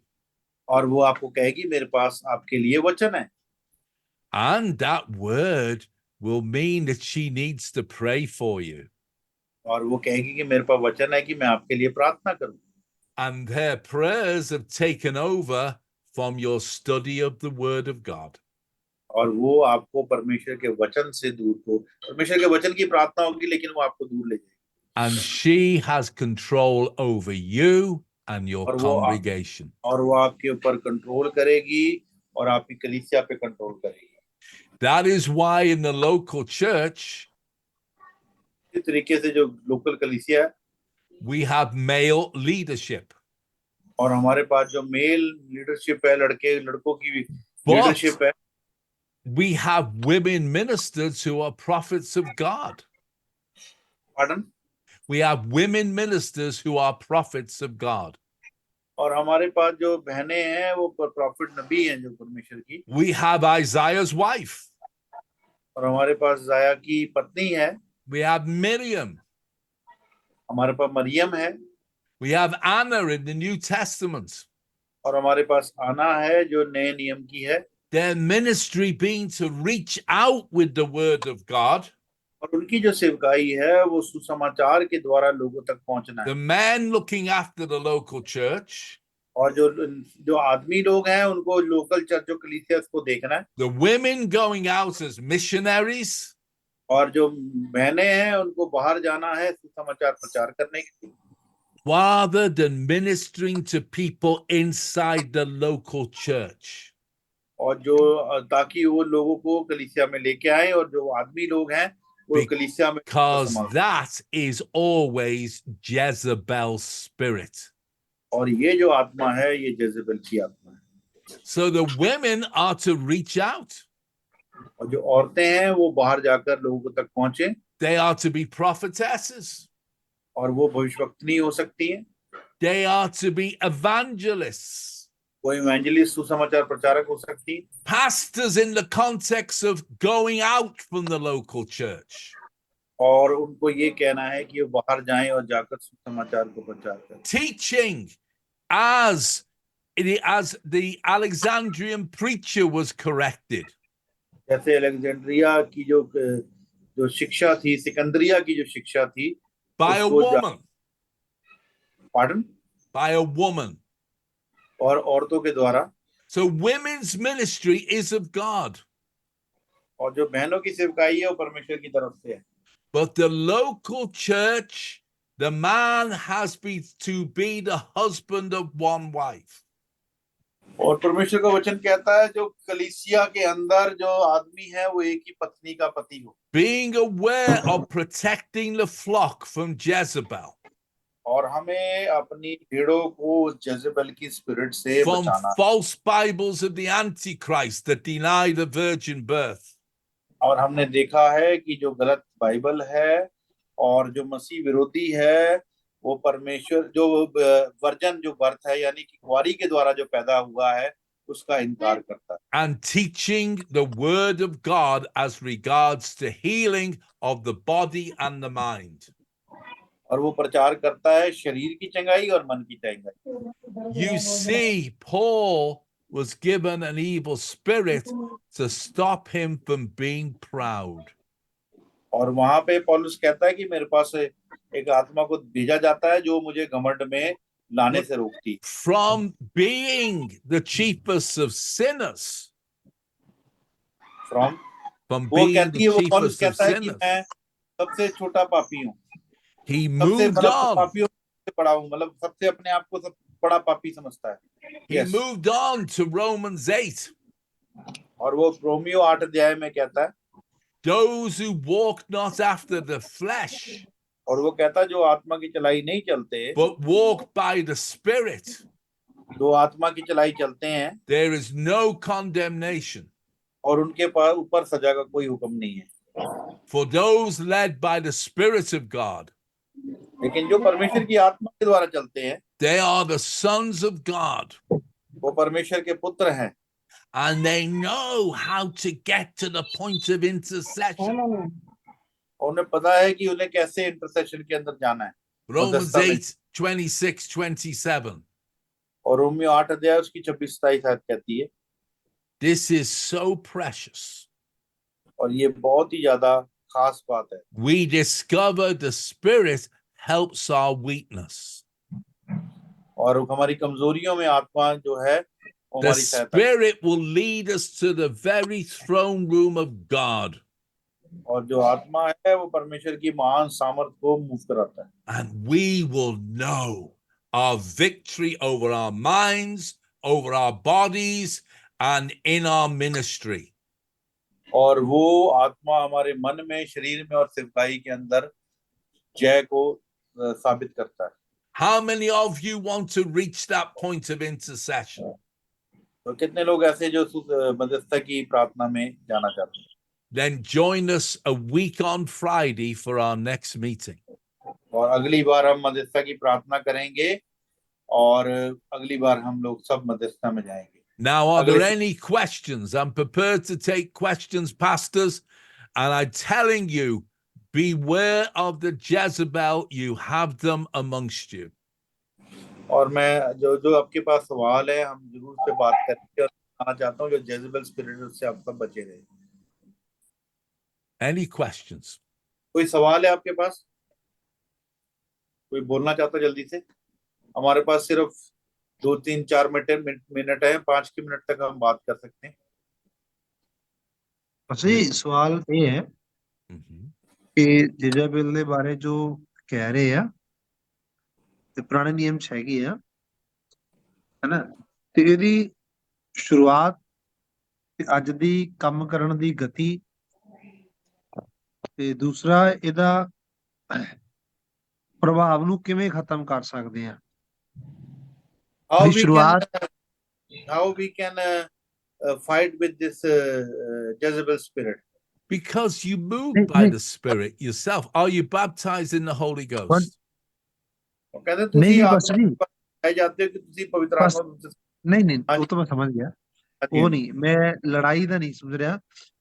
और वो आपको कहेगी मेरे पास आपके लिए वचन है। And that word will mean that she needs to pray for you. और वो कहेगी कि मेरे पास वचन है कि मैं आपके लिए प्रार्थना करूं। And her prayers have taken over from your study of the word of God. और वो आपको परमेश्वर के वचन से दूर को, परमेश्वर के वचन की प्रार्थना होगी लेकिन वो आपको दूर ले जाएगी। And she has control over you and your और वो congregation. और वो आपके ऊपर कंट्रोल करेगी और आपकी कलीसिया पे कंट्रोल करेगी। That is why in the local church, इस तरीके से जो लोकल कलीसिया है we have male leadership. और हमारे पास जो मेल लीडरशिप है, लड़कों की But लीडरशिप है, we have women ministers who are prophets of God. Pardon, We have women ministers who are prophets of God. और हमारे पास जो बहनें हैं वो प्रॉफिट नबी हैं जो परमेश्वर की। We have Isaiah's wife. और हमारे पास जाया की पत्नी है। We have Miriam. हमारे पास मरियम है। We have Anna in the New Testament. और हमारे पास आना है जो नए नियम की है। Their ministry being to reach out with the word of God. और उनकी जो सेवकाई है वो सुसमाचार के द्वारा लोगों तक पहुंचना है। The men looking after the local church. और जो आदमी लोग हैं उनको लोकल चर्च जो कलीसिया उसको देखना है। The women going out as missionaries. और जो बहनें हैं उनको बाहर जाना है सुसमाचार प्रचार करने के लिए, rather than ministering to people inside the local church. और जो ताकि वो लोगों को कलीसिया में लेके आए और जो आदमी लोग हैं वो कलीसिया में Because that is always Jezebel's spirit. और ये जो आत्मा है ये जेजेबेल की आत्मा है। So the women are to reach out. और जो औरतें हैं वो बाहर जाकर लोगों तक पहुंचे। They are to be prophetesses. और वो भविष्यवक्तनी हो सकती है। They are to be evangelists. वो इवेंजलिस्ट सुसमाचार प्रचारक हो सकती है। Pastors in the context of going out from the local church. और उनको ये कहना है कि वो बाहर जाएं और जाकर सुसमाचार को प्रचार करें। Teaching as the Alexandrian preacher was corrected. जैसे अलेक्जेंड्रिया की जो शिक्षा थी, सिकंदरिया की जो शिक्षा थी, By a woman. Pardon, By a woman. और औरतों के द्वारा। So women's ministry is of God. और जो बहनों की सेवकाई है वो परमेश्वर की तरफ से है। But the local church, the man has to be the husband of one wife. और परमेश्वर का वचन कहता है जो कलीसिया के अंदर जो आदमी है वो एक ही पत्नी का पति हो। Being aware of protecting the flock from Jezebel. और हमें अपनी भेड़ों को जेजेबेल की स्पिरिट से From बचाना। false Bibles of the Antichrist that deny the virgin birth. और हमने देखा है कि जो गलत बाइबल है और जो मसीह विरोधी है वो परमेश्वर जो वर्जन जो बर्थ है यानी कि कुंवारी के द्वारा जो पैदा हुआ है उसका इनकार करता है and teaching the word of God as regards to healing of the body and the mind. और वो प्रचार करता है शरीर की चंगाई और मन की चंगाई। You see, Paul was given an evil spirit to stop him from being proud. और वहां पे पौलुस कहता है कि मेरे पास एक आत्मा को भेजा जाता है जो मुझे घमंड में लाने से रोकती। From being the chiefest of sinners. From From वो being कहती the है वो पौलुस chiefest of कहता है कि sinners. मैं सबसे छोटा पापी हूँ, He सबसे moved बड़ा on. पापियों से बड़ा हूँ, मतलब सबसे अपने आप को सब बड़ा पापी समझता है। He Yes. moved on to Romans 8. और वो रोमियो 8 अध्याय में कहता है, Those who walk not after the flesh, और वो कहता है जो आत्मा की चलाई नहीं चलते, but walk by the Spirit, जो आत्मा की चलाई चलते हैं, there is no condemnation. और उनके पास ऊपर सजा का कोई हुक्म नहीं है। For those led by the Spirit of God, लेकिन जो परमेश्वर की आत्मा के द्वारा चलते हैं, they are the sons of God, वो परमेश्वर के पुत्र हैं, and they know how to get to the point of intercession. और उन्हें पता है कि उन्हें कैसे इंटरसेशन के अंदर जाना है। Romans मध्यस्थता में। 8, 26, 27. और रोमियो 8 अध्याय उसकी 26-27 आयत कहती है, This is so precious. और ये बहुत ही ज्यादा खास बात है। We discover the Spirit helps our weakness. और हमारी कमजोरियों में आत्मा जो है वो The हमारी सहायता। Spirit will lead us to the very throne room of God. और जो आत्मा है वो परमेश्वर की महान सामर्थ को मूव कराता है। And we will know our victory over our minds, over our bodies, and in our ministry. और वो आत्मा हमारे मन में, शरीर में और सेवकाई के अंदर जय को साबित करता है। How many of you want to reach that point of intercession? तो कितने लोग ऐसे जो मध्यस्थता की प्रार्थना में जाना चाहते हैं? Then join us a week on Friday for our next meeting. और अगली बार हम मध्यस्थता की प्रार्थना करेंगे और अगली बार हम लोग सब मध्यस्थता में जाएंगे। Now, are there Agreed. any questions? I'm prepared to take questions, pastors, and I'm telling you, beware of the Jezebel, you have them amongst you. और मैं जो आपके पास सवाल है हम जरूर से बात करेंगे और बताना चाहता हूँ जो जेजेबल स्पिरिट उससे आप सब बचे रहे। Any questions? कोई सवाल है आपके पास? कोई बोलना चाहता है जल्दी से? हमारे पास सिर्फ 2-3-4 मिनट है, 5 मिनट तक हम बात कर सकते हैं। ਅਸੀਂ ਸਵਾਲ ਇਹ ਹੈ ਕਿ ਜੇਜ਼ਾਬੇਲ ਦੇ ਬਾਰੇ ਜੋ ਕਹਿ ਰਹੇ ਆ ਤੇ ਪੁਰਾਣੇ ਨਿਯਮ ਚ ਹੈਗੀ ਆ ਹੈਨਾ ਤੇ ਇਹਦੀ ਸ਼ੁਰੂਆਤ ਤੇ ਅੱਜ ਦੀ ਕੰਮ ਕਰਨ ਦੀ ਗਤੀ ਤੇ ਦੂਸਰਾ ਇਹਦਾ ਪ੍ਰਭਾਵ ਨੂੰ ਕਿਵੇਂ ਖਤਮ ਕਰ ਸਕਦੇ ਆ How we can fight with this Jezebel spirit? Because you move by the Spirit yourself. Are you baptized in the Holy Ghost? वो कहते तुसी आत्मा जाते हो कि तुसी पवित्र आत्मा नहीं वो तो मैं समझ गया ਉਹ ਨਹੀਂ ਮੈਂ ਲੜਾਈ ਦਾ ਨਹੀਂ ਸਮਝ ਰਿਹਾ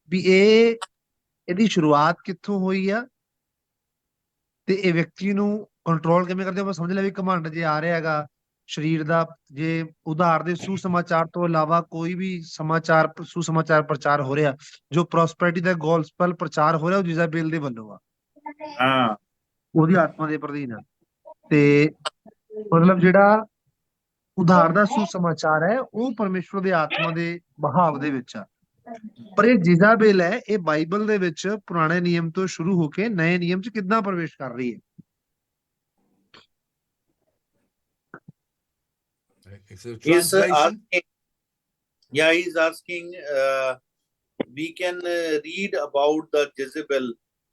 ਵੀ ਇਹਦੀ ਸ਼ੁਰੂਆਤ ਕਿੱਥੋਂ ਹੋਈ ਆ ਤੇ ਇਹ ਵਿਅਕਤੀ ਨੂੰ ਕੰਟਰੋਲ ਕਿਵੇਂ ਕਰਦੇ ਹੋ? ਸਮਝ ਲਿਆ ਵੀ ਘਮੰਡ ਜੇ ਆ ਰਿਹਾ ਹੈਗਾ ਸਰੀਰ ਦਾ, ਜੇ ਉਧਾਰ ਦੇ ਸੁਸਮਾਚਾਰ ਤੋਂ ਇਲਾਵਾ ਕੋਈ ਵੀ ਸੁਸਮਾਚਾਰ ਪ੍ਰਚਾਰ ਹੋ ਰਿਹਾ ਜੋ ਪ੍ਰੋਸਪੈਰਿਟੀ ਦਾ ਗੋਸਪਲ ਪ੍ਰਚਾਰ ਹੋ ਰਿਹਾ ਉਹ ਜੇਜ਼ਾਬੇਲ ਦੇ ਵੱਲੋਂ ਆ। ਹਾਂ ਉਹਦੀ ਆਤਮਾ ਦੇ ਅਧੀਨ ਆ ਤੇ ਮਤਲਬ ਜਿਹੜਾ ਉਧਾਰ ਦਾ ਸੁਸਮਾਚਾਰ ਹੈ ਉਹ ਪਰਮੇਸ਼ਵਰ ਦੇ ਆਤਮਾ ਦੇ ਬਹਾਵ ਦੇ ਵਿੱਚ ਆ। ਪਰ ਇਹ ਜੇਜ਼ਾਬੇਲ ਹੈ ਇਹ ਬਾਈਬਲ ਦੇ ਵਿੱਚ ਪੁਰਾਣੇ ਨਿਯਮ ਤੋਂ ਸ਼ੁਰੂ ਹੋ ਕੇ ਨਵੇਂ ਨਿਯਮ 'ਚ ਕਿੱਦਾਂ ਪ੍ਰਵੇਸ਼ ਕਰ ਰਹੀ ਹੈ? He's asking we can read about the Jezebel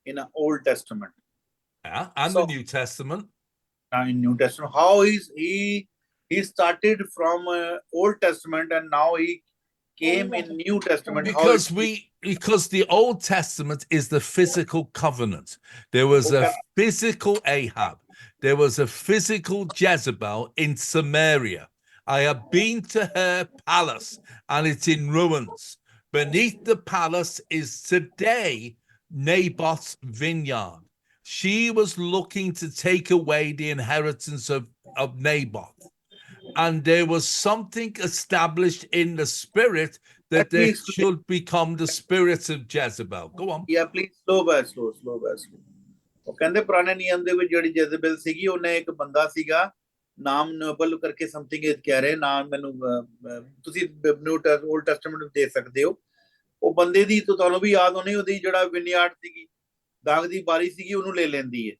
in the Old Testament. Yeah, and the New Testament. In New Testament, how is he started from Old Testament and now he came in New Testament. Because the Old Testament is the physical covenant. There was a physical Ahab. There was a physical Jezebel in Samaria. I have been to her palace and it's in ruins. Beneath the palace is today Naboth's vineyard. She was looking to take away the inheritance of Naboth. And there was something established in the spirit that there should become the spirit of Jezebel. Go on. Yeah, please, slow by slow. ਉਹ ਕਹਿੰਦੇ ਪੁਰਾਣੇ ਨਿਯਮ ਦੇ ਵਿੱਚ ਜਿਹੜੀ ਜੈਜ਼ਬਲ ਸੀਗੀ ਉਹਨੇ ਇੱਕ ਬੰਦਾ ਸੀਗਾ ਨਾਮ ਨੋਬਲ ਕਰਕੇ ਸਮਥਿੰਗ ਕਹਿ ਰਹੇ ਨਾਮ ਮੈਨੂੰ ਤੁਸੀਂ ਓਲਡ ਟੈਸਟਾਮੈਂਟ ਵਿੱਚ ਦੇਖ ਸਕਦੇ ਹੋ ਉਹ ਬੰਦੇ ਦੀ ਤਾਂ ਤੁਹਾਨੂੰ ਵੀ ਯਾਦ ਹੋਣੀ ਉਹਦੀ ਜਿਹੜਾ ਵਿਨਯਾਰਡ ਸੀਗੀ ਦਾਗ ਦੀ ਬਾਰੀ ਸੀਗੀ ਉਹਨੂੰ ਲੈ ਲੈਂਦੀ ਹੈ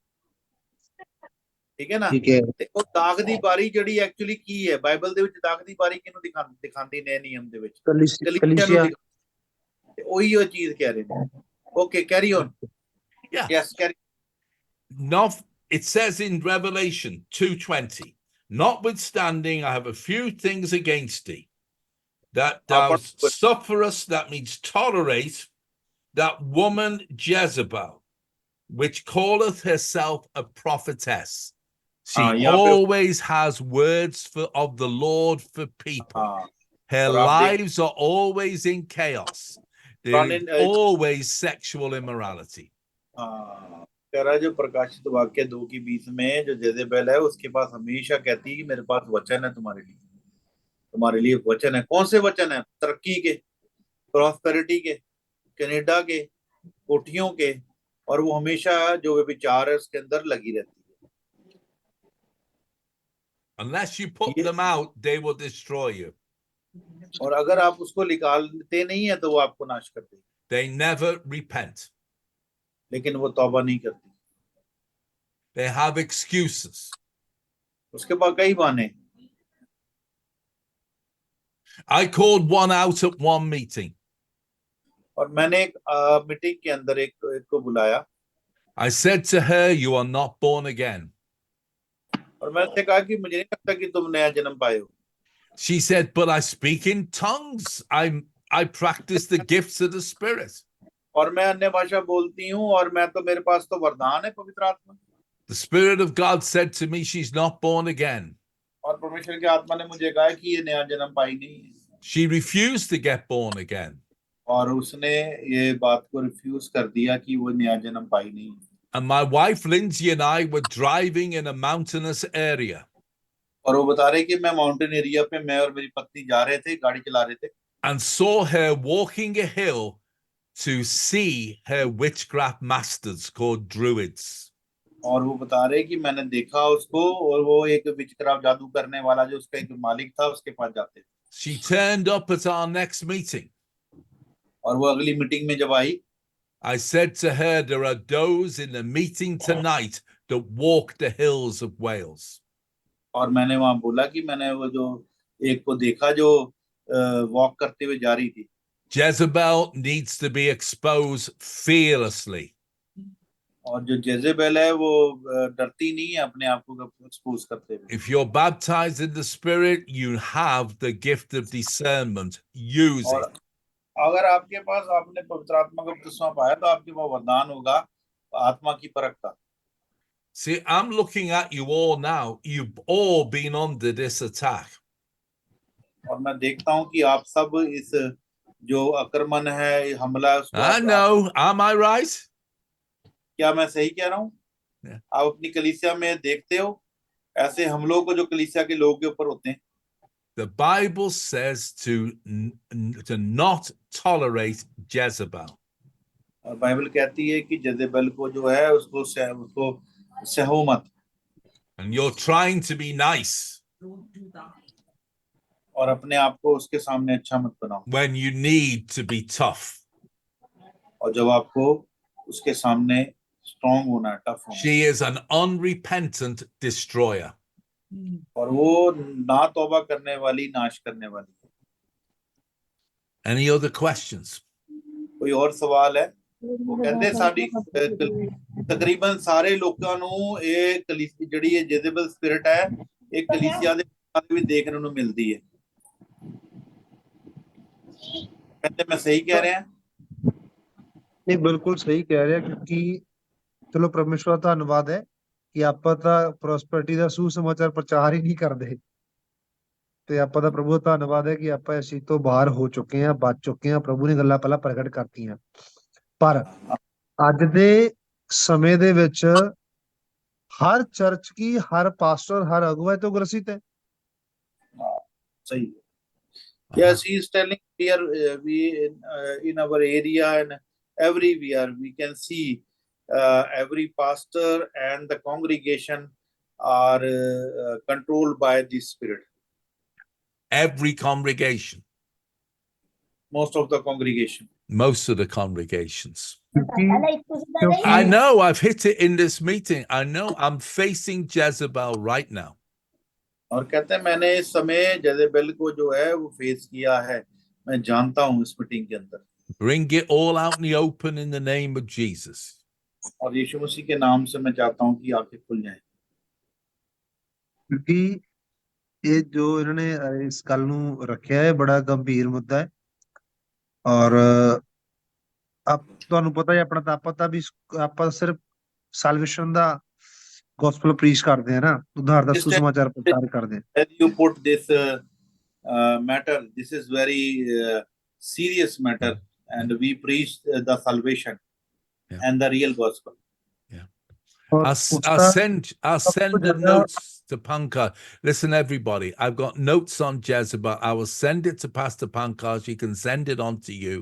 ਠੀਕ ਹੈ ਨਾ ਤੇ ਉਹ ਦਾਗ ਦੀ ਬਾਰੀ ਜਿਹੜੀ ਐਕਚੁਅਲੀ ਕੀ ਹੈ ਬਾਈਬਲ ਦੇ ਵਿੱਚ ਦਾਗ ਦੀ ਬਾਰੀ ਕਿਹਨੂੰ ਦਿਖਾਉਂਦੀ ਨੇ ਨਿਯਮ ਦੇ ਵਿੱਚ ਕਲੀਸਿਆ ਤੇ ਉਹੀ ਉਹ ਚੀਜ਼ ਕਹਿ ਰਹੇ ਨੇ okay carry on yes carry Now, it says in Revelation 2:20, notwithstanding, I have a few things against thee, that thou sufferest, that means tolerate, that woman Jezebel, which calleth herself a prophetess. She always has words of the Lord for people. Her lives are always in chaos. There is always sexual immorality. जो प्रकाशित वाक्य 2:20 में जो Jezebel है उसके पास हमेशा कहती है कि मेरे पास वचन है तुम्हारे लिए वचन है कौन से वचन है तरक्की के प्रॉस्पेरिटी के कनाडा के कोठियों के और वो हमेशा जो विचार है उसके अंदर लगी रहती है Unless you put them out they will destroy you. और अगर आप उसको निकालते नहीं है तो वो आपको नाश कर देगी They never repent. लेकिन वो तौबा नहीं करती They have excuses. उसके बाद कई बहाने I called one out at one meeting. और मैंने एक मीटिंग के अंदर एक को बुलाया I said to her, you are not born again. और मैंने उससे कहा कि मुझे नहीं लगता कि तुम नया जन्म पाए हो She said, but I speak in tongues. I practice the gifts of the Spirit. और मैं अन्य भाषा बोलती हूँ और मैं तो मेरे पास तो वरदान है पवित्र आत्मा The Spirit of God said to me, she's not born again. और परमेश्वर की आत्मा ने मुझे कहा कि ये नया जन्म पाई नहीं है She refused to get born again. और उसने ये बात को रिफ्यूज कर दिया कि वो नया जन्म पाई नहीं है And my wife Lindsay and I were driving in a mountainous area. और वो बता रहे कि मैं माउंटेन एरिया पे मैं और मेरी पत्नी जा रहे थे गाड़ी चला रहे थे And saw her walking a hill to see her witchcraft masters called druids. और वो बता रहे कि मैंने देखा उसको और वो एक विचक्राफ्ट जादू करने वाला जो उसका एक मालिक था उसके पास जाते थे She turned up at our next meeting. और वो अगली मीटिंग में जब आई I said to her, there are those in the meeting tonight that walk the hills of Wales. और मैंने वहां बोला कि मैंने वो जो एक को देखा जो वॉक करते हुए जा रही थी Jezebel needs to be exposed fearlessly. और जो जेजेबेल है वो डरती नहीं है अपने आप को एक्सपोज करते हुए If you're baptized in the Spirit, you have the gift of discernment. Use और it. अगर आपके पास आपने पवित्र आत्मा का बपतिस्मा पाया तो आपके पास वरदान होगा आत्मा की परख का See, I'm looking at you all now. You've all been under this attack. और मैं देखता हूँ कि आप सब इस जो आक्रमण है हमला है उसको I know. Am I right? क्या मैं सही कह रहा हूँ Yeah. आप अपनी कलीसिया में देखते हो ऐसे हमलों को जो कलीसिया के लोगों के ऊपर होते हैं The Bible says to not tolerate Jezebel. और बाइबल कहती है कि जेजेबेल को जो है उसको सहो मत And you're trying to be nice और अपने आप को उसके सामने अच्छा मत बनाओ when you need to be tough. और जब आपको उसके सामने स्ट्रॉन्ग होना है टफ होना She is an unrepentant destroyer. और वो ना तौबा करने वाली नाश करने वाली Any other questions? कोई और सवाल है वो कहते साडी तकरीबन सारे लोकां ਨੂੰ ਇਹ ਕਲੀਸਿया ਜਿਹੜੀ ਇਹ जेजेबल स्पिरिट है ਇਹ ਕਲੀਸਿया ਦੇ ਵਿੱਚ ਦੇਖਣ ਨੂੰ ਮਿਲਦੀ ਹੈ कहते मैं सही कह रहे हैं ਨਹੀਂ ਬਿਲਕੁਲ ਸਹੀ ਕਹਿ ਰਿਹਾ ਕਿਉਂਕਿ ਚਲੋ ਪਰਮੇਸ਼ਵਰ ਦਾ ਧੰਨਵਾਦ ਹੈ ਕਿ ਆਪਾਂ ਤਾਂ ਪ੍ਰੋਸਪੈਰਿਟੀ ਦਾ ਸੁਸਮਾਚਾਰ ਪ੍ਰਚਾਰ ਹੀ ਨਹੀਂ ਕਰਦੇ ਤੇ ਆਪਾਂ ਦਾ ਪ੍ਰਭੂ ਦਾ ਧੰਨਵਾਦ ਹੈ ਕਿ ਆਪਾਂ ਇਸ ਚੀਜ਼ ਤੋਂ ਬਾਹਰ ਹੋ ਚੁੱਕੇ ਹਾਂ, ਬਚ ਚੁੱਕੇ ਹਾਂ, ਪ੍ਰਭੂ ਨੇ ਗੱਲਾਂ ਪਹਿਲਾਂ ਪ੍ਰਗਟ ਕਰਤੀਆਂ। ਪਰ ਅੱਜ ਦੇ ਸਮੇਂ ਦੇ ਵਿੱਚ ਹਰ ਚਰਚ ਕੀ ਹਰ ਪਾਸਟਰ ਹਰ ਅਗुवा ਤੋਂ ਗ੍ਰਸਿਤ ਹੈ। सही yes he is telling we are we in our area and everywhere we can see every pastor and the congregation are controlled by the spirit. Every congregation, Most of the congregation. most of the congregations. ਕਿਉਂਕਿ I know I've hit it in this meeting. I know I'm facing Jezebel right now. और कहते हैं मैंने इस समय जजेबेल को जो है वो फेस किया है, मैं जानता हूँ इस मीटिंग के अंदर। Bring it all out in the open in the name of Jesus. और यीशु मसीह के नाम से मैं चाहता हूँ कि आंखें खुल जाएं। ਕਿਉਂਕਿ ਇਹ ਜੋ ਇਹਨਾਂ ਨੇ ਇਸ ਗੱਲ ਨੂੰ ਰੱਖਿਆ ਹੈ ਬੜਾ ਗੰਭੀਰ ਮੁੱਦਾ ਹੈ ਔਰ ਆਪ ਤੁਹਾਨੂੰ ਪਤਾ ਹੈ ਆਪਣਾ ਤਾਂ ਪਤਾ ਵੀ ਆਪਾਂ ਸਿਰਫ ਸੈਲਵੇਸ਼ਨ ਦਾ ਗੋਸਪਲ ਪ੍ਰੀਚ ਕਰਦੇ ਆ ਨਾ, ਉਧਾਰ ਦਾ ਸੁਸਮਾਚਾਰ ਪ੍ਰਚਾਰ ਕਰਦੇ ਆ। As you put this matter, this is very serious matter, and we preach the salvation and the real gospel. I'll send the notes to Pankaj. Listen, everybody, I've got notes on Jezebel. I will send it to Pastor Pankaj. He can send it on to you,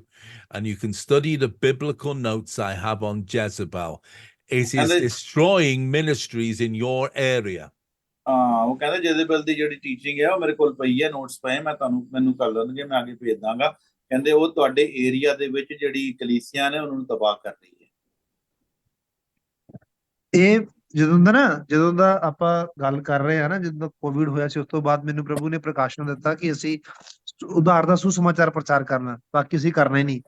and you can study the biblical notes I have on Jezebel. It is destroying ministries in your area. ਉਹ ਕਹਿੰਦੇ ਜੇਜ਼ੇਬਲ ਦੀ ਜਿਹੜੀ teaching ਹੈ ਉਹ ਮੇਰੇ ਕੋਲ ਪਈ ਹੈ, notes ਪਏ, ਮੈਂ ਤੁਹਾਨੂੰ ਮੈਨੂੰ ਕਰ ਲਵਾਂਗੇ, ਮੈਂ ਅੱਗੇ ਭੇਜ ਦਾਂਗਾ। ਕਹਿੰਦੇ ਉਹ ਤੁਹਾਡੇ ਏਰੀਆ ਦੇ ਵਿੱਚ ਜਿਹੜੀ ਕਲੀਸਿਆ ਨੇ ਉਹਨਾਂ ਨੂੰ ਤਬਾਹ ਕਰ ਰਹੀ ਹੈ। ਇਹ ਜਦੋਂ ਦਾ ਆਪਾਂ ਗੱਲ ਕਰ ਰਹੇ ਆ ਨਾ, ਜਦੋਂ ਕੋਵਿਡ ਹੋਇਆ ਸੀ ਉਸ ਤੋਂ ਬਾਅਦ ਮੈਨੂੰ ਪ੍ਰਭੂ ਨੇ ਪ੍ਰਕਾਸ਼ਨ ਦਿੱਤਾ ਕਿ ਅਸੀਂ ਉਧਾਰ ਦਾ ਸੁਸਮਾਚਾਰ ਪ੍ਰਚਾਰ ਕਰਨਾ, ਬਾਕੀ ਅਸੀਂ ਕਰਨਾ ਹੀ ਨਹੀਂ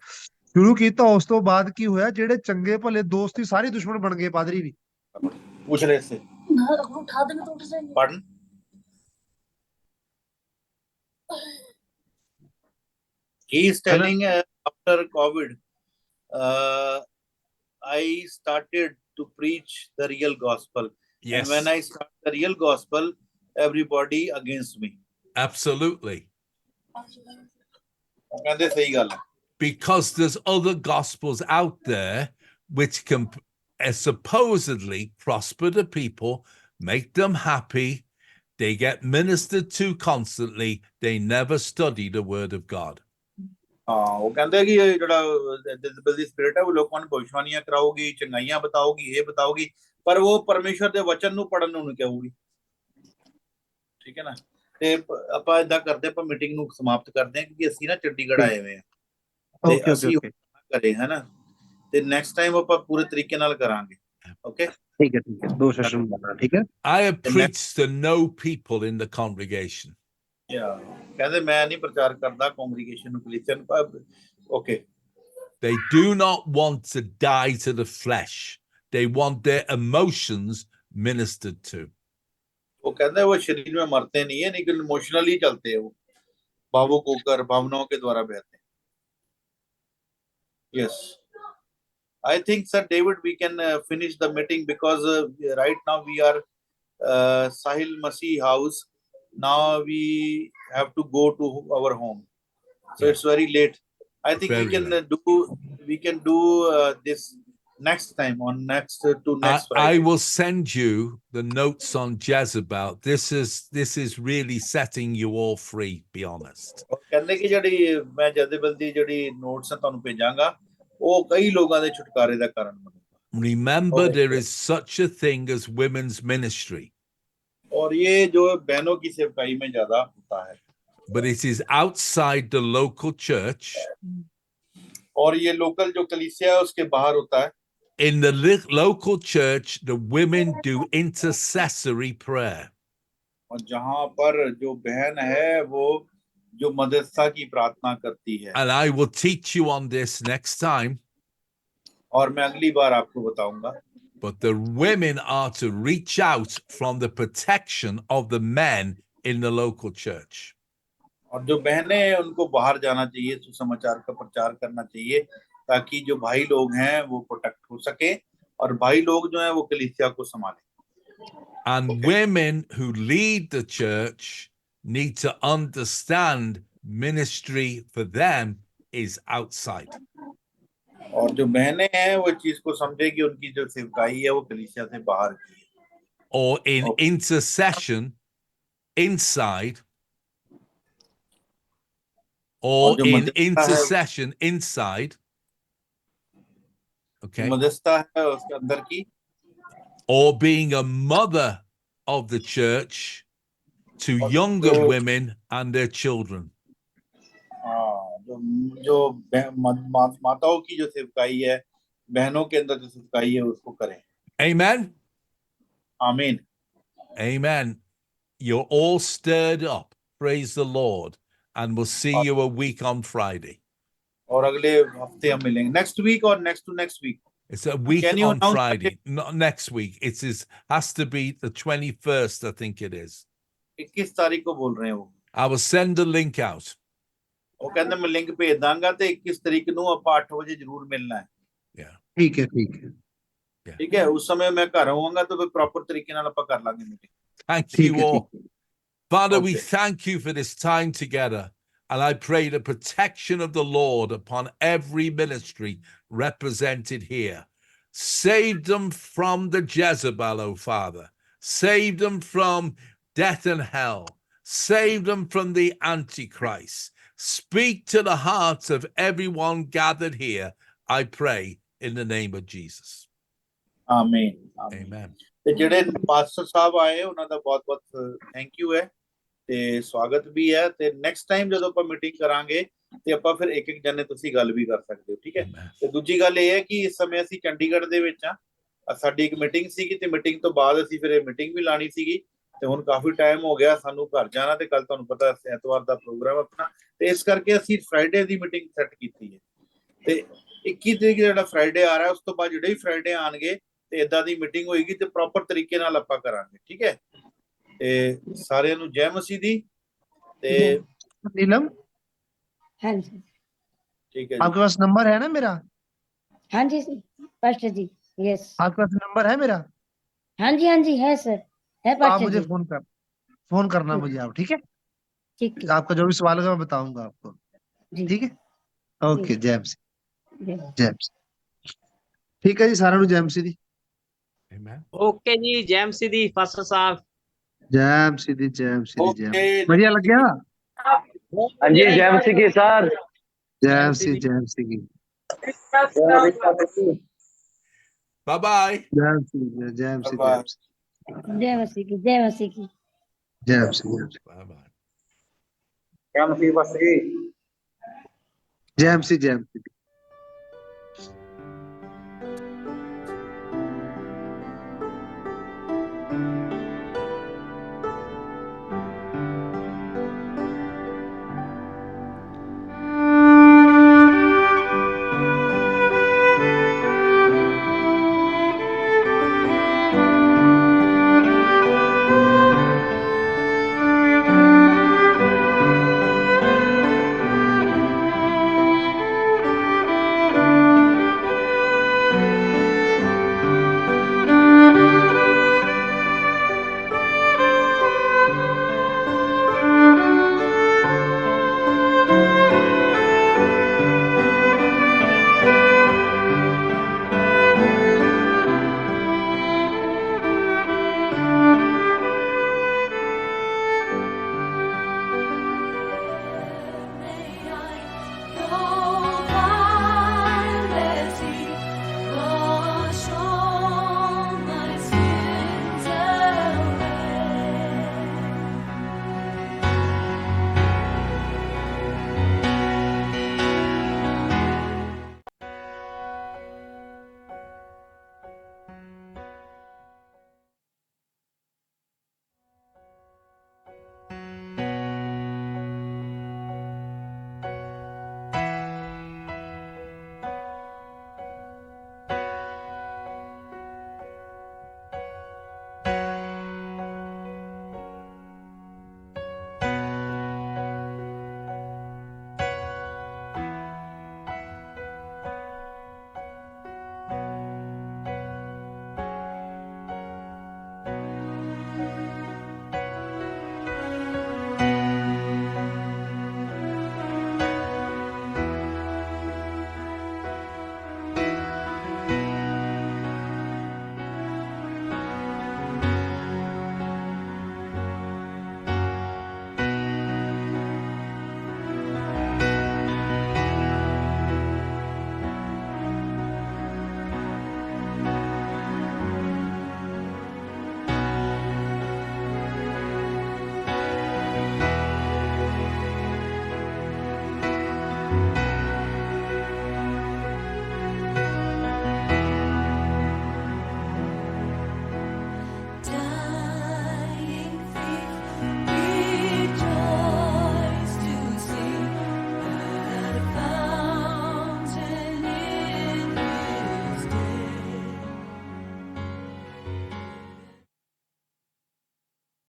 ਸ਼ੁਰੂ ਕੀਤਾ। ਉਸ ਤੋਂ ਬਾਅਦ ਕੀ ਹੋਇਆ, ਜਿਹੜੇ ਚੰਗੇ ਭਲੇ ਦੋਸਤ ਹੀ ਸਾਰੇ ਦੁਸ਼ਮਣ ਬਣ ਗਏ, ਪਾਦਰੀ ਵੀ। पूछ रहे थे Pardon? He is telling after COVID, I started to preach the real gospel. Yes. And when I start the real gospel, everybody against me. Absolutely. ਕਹਿੰਦੇ ਸਹੀ ਗੱਲ ਹੈ। Because there's other gospels out there which can supposedly prosper the people, make them happy. They get ministered to constantly. They never study the word of God. ਉਹ ਕਹਿੰਦੇ ਕਿ ਜਿਹੜਾ ਜੇਜ਼ੇਬਲ ਦੀ spirit ਹੈ ਉਹ ਲੋਕਾਂ ਨੂੰ ਭਵਿਸ਼ਵਾਣੀਆਂ ਕਰਾਊਗੀ, ਚੰਗਾਈਆਂ ਬਤਾਊਗੀ, ਇਹ ਬਤਾਊਗੀ, ਪਰ ਉਹ ਪਰਮੇਸ਼ਵਰ ਦੇ ਵਚਨ ਨੂੰ ਪੜਨ ਨੂੰ ਨਹੀਂ ਕਹੂਗੀ। ਠੀਕ ਹੈ ਨਾ। ਤੇ ਆਪਾਂ ਇਦਾਂ ਕਰਦੇ, ਆਪਾਂ ਮੀਟਿੰਗ ਨੂੰ ਸਮਾਪਤ ਕਰਦੇ ਹਾਂ ਕਿਉਂਕਿ ਅਸੀਂ ਨਾ ਚੰਡੀਗੜ੍ਹ ਆਏ ਹੋਏ ਹਾਂ ਤੇ ਅਸੀਂ ਕਰੇ ਹੈ ਨਾ, ਤੇ ਨੈਕਸਟ ਟਾਈਮ ਆਪਾਂ ਪੂਰੇ ਤਰੀਕੇ ਨਾਲ ਕਰਾਂਗੇ। ਓਕੇ, ਠੀਕ ਹੈ, ਠੀਕ ਹੈ, 2 ਸੈਸ਼ਨ ਬਣਾਉਣਾ। ਠੀਕ ਹੈ। I have preached to no people in the congregation. ਕਹਿੰਦੇ ਮੈਂ ਨਹੀਂ ਪ੍ਰਚਾਰ ਕਰਦਾ ਕੌਂਗਰੀਗੇਸ਼ਨ ਨੂੰ, ਕਲੀਸਿਆ ਨੂੰ। Okay. They do not want to die to the flesh. They want their emotions ministered to. वो कहते हैं वो शरीर में मरते नहीं है, लेकिन इमोशनली चलते हैं, वो भावुक होकर भावनाओं के द्वारा बहते हैं। Yes, I think Sir David we can finish the meeting because right now we are Sahil Masih house. Now we have to go to our home, so it's very late. I think we can do this next time on next Friday. I will send you the notes on Jezebel. This is really setting you all free, be honest. ਕਹਿੰਦੇ ਕਿ ਜਿਹੜੀ ਮੈਂ ਜੇਜ਼ੇਬਲ ਦੀ ਜਿਹੜੀ notes ਤੁਹਾਨੂੰ ਭੇਜਾਂਗਾ ਉਹ ਕਈ ਲੋਕਾਂ ਦੇ ਛੁਟਕਾਰੇ ਦਾ ਕਾਰਨ ਬਣੇਗਾ। Remember there is such a thing as women's ministry. और ये जो बहनों की सेवकाई में ज्यादा होता है। But it is outside the local church. और ये लोकल जो कलीसिया है उसके बाहर होता है। In the local church, the women do intercessory prayer. और जहाँ पर जो बहन है वो जो मदरसा की प्रार्थना करती है। And I will teach you on this next time. और मैं अगली बार आपको बताऊंगा। But the women are to reach out from the protection of the men in the local church. और जो बहनें हैं उनको बाहर जाना चाहिए, सुसमाचार का प्रचार करना चाहिए, ताकि जो भाई लोग हैं वो प्रोटेक्ट हो सके और भाई लोग जो हैं वो कलीसिया को संभालें। And Okay. women who lead the church need to understand ministry for them is outside. और जो बहनें हैं वो चीज को समझे कि उनकी जो सेवकाई है वो कलीसिया से बाहर की है, Or in Okay. intercession inside, और or जो in मध्यस्थता है, intercession inside, जो okay, मध्यस्थता है उसके अंदर की, or being a mother of the church to और younger जो women and their children. जो माताओं की जो सेवकाई है, बहनों के अंदर जो सेवकाई है उसको करें। Amen. आमीन। Amen. You're all stirred up. Praise the Lord. And we'll see you a week on Friday. और अगले हफ्ते हम मिलेंगे, नेक्स्ट वीक और next to next week. It's a week Can you on announce Friday, not next week. It has to be the 21st, I think it is. 21 तारीख को बोल रहे हैं वो। I will send the link out. वो कहते मैं link भेज दांगा ते 21 तारीख ਨੂੰ ਆਪਾਂ 8 ਵਜੇ ਜ਼ਰੂਰ ਮਿਲਣਾ ਹੈ। Yeah. ठीक है, ठीक है, ठीक है, उस समय मैं घर होऊंगा तो फिर प्रॉपर तरीके ਨਾਲ ਆਪਾਂ कर लांगे मीटिंग। Thank ठीक you है, all. ठीक है। Father, we Okay. thank you for this time together. And I pray the protection of the Lord upon every ministry represented here. Save them from the Jezebel, O Father. Save them from death and hell. Save them from the Antichrist. Speak to the hearts of everyone gathered here, I pray, in the name of Jesus. ਆਮੀਨ ਆਮੀਨ। Amen. ਤੇ ਜਿਹੜੇ pastor ਸਾਹਿਬ ਆਏ ਉਹਨਾਂ ਦਾ ਬਹੁਤ-ਬਹੁਤ thank you ਹੈ ਤੇ ਸਵਾਗਤ ਵੀ ਹੈ ਤੇ ਨੈਕਸਟ ਟਾਈਮ ਜਦੋਂ ਆਪਾਂ ਮੀਟਿੰਗ ਕਰਾਂਗੇ ਤੇ ਆਪਾਂ ਫਿਰ ਇੱਕ ਇੱਕ ਜਣੇ ਤੁਸੀਂ ਗੱਲ ਵੀ ਕਰ ਸਕਦੇ ਹੋ, ਠੀਕ ਹੈ। Amen. ਤੇ ਦੂਜੀ ਗੱਲ ਇਹ ਹੈ ਕਿ ਇਸ ਸਮੇਂ ਅਸੀਂ ਚੰਡੀਗੜ੍ਹ ਦੇ ਵਿੱਚ ਆ, ਸਾਡੀ ਇੱਕ ਮੀਟਿੰਗ ਸੀਗੀ ਤੇ ਮੀਟਿੰਗ ਤੋਂ ਬਾਅਦ ਅਸੀਂ ਫਿਰ ਇਹ ਮੀਟਿੰਗ ਵੀ ਲਾਣੀ ਸੀਗੀ ਤੇ ਹੁਣ ਕਾਫੀ ਟਾਈਮ ਹੋ ਗਿਆ ਸਾਨੂੰ ਘਰ ਜਾਣਾ ਤੇ ਕੱਲ ਤੁਹਾਨੂੰ ਪਤਾ ਐਤਵਾਰ ਦਾ ਪ੍ਰੋਗਰਾਮ ਆਪਣਾ, ਤੇ ਇਸ ਕਰਕੇ ਅਸੀਂ ਫਰਾਈਡੇ ਦੀ ਮੀਟਿੰਗ ਸੈੱਟ ਕੀਤੀ ਹੈ ਤੇ 21 ਤਰੀਕ ਜਿਹੜਾ ਫਰਾਈਡੇ ਆ ਰਿਹਾ ਉਸ ਤੋਂ ਬਾਅਦ ਜਿਹੜੇ ਵੀ ਫਰਾਈਡੇ ਆਣਗੇ ਤੇ ਇਦਾਂ ਦੀ ਮੀਟਿੰਗ ਹੋਏਗੀ ਤੇ ਪ੍ਰੋਪਰ ਤਰੀਕੇ ਨਾਲ ਆਪਾਂ ਕਰਾਂਗੇ, ਠੀਕ ਹੈ। ਤੇ ਸਾਰਿਆਂ ਨੂੰ ਜੈ ਮਸੀਹ ਦੀ ਤੇ नीलम, हाँ जी, ठीक है जी। आपके पास नंबर है ना मेरा? हाँ जी पास्टर जी, यस, आपके पास नंबर है मेरा? हाँ जी है सर, है तो आप पास्टर मुझे जी। फोन करना मुझे आप, ठीक है? ठीक है आपका जो भी सवाल होगा मैं बताऊंगा आपको, जी, ठीक है? ओके, जय मसीह, जय। जय मसीह। ठीक है जी, सारा जय मसीह दी। Amen. ओके जी, जय मसीह दी पास्टर साहब। जय मसीह दी, जय मसीह दी, जय ओके, मसीह। बढ़िया लग गया। हाँ जी, जय मसीह की सर। जय मसीह, जय मसीह की, Bye bye. जय मसीह, जय मसीह, जय मसीह, जय मसीह की, जय मसीह की। जय मसीह, जय मसीह, Bye bye. जय मसीह, जय मसीह, जय मसीह।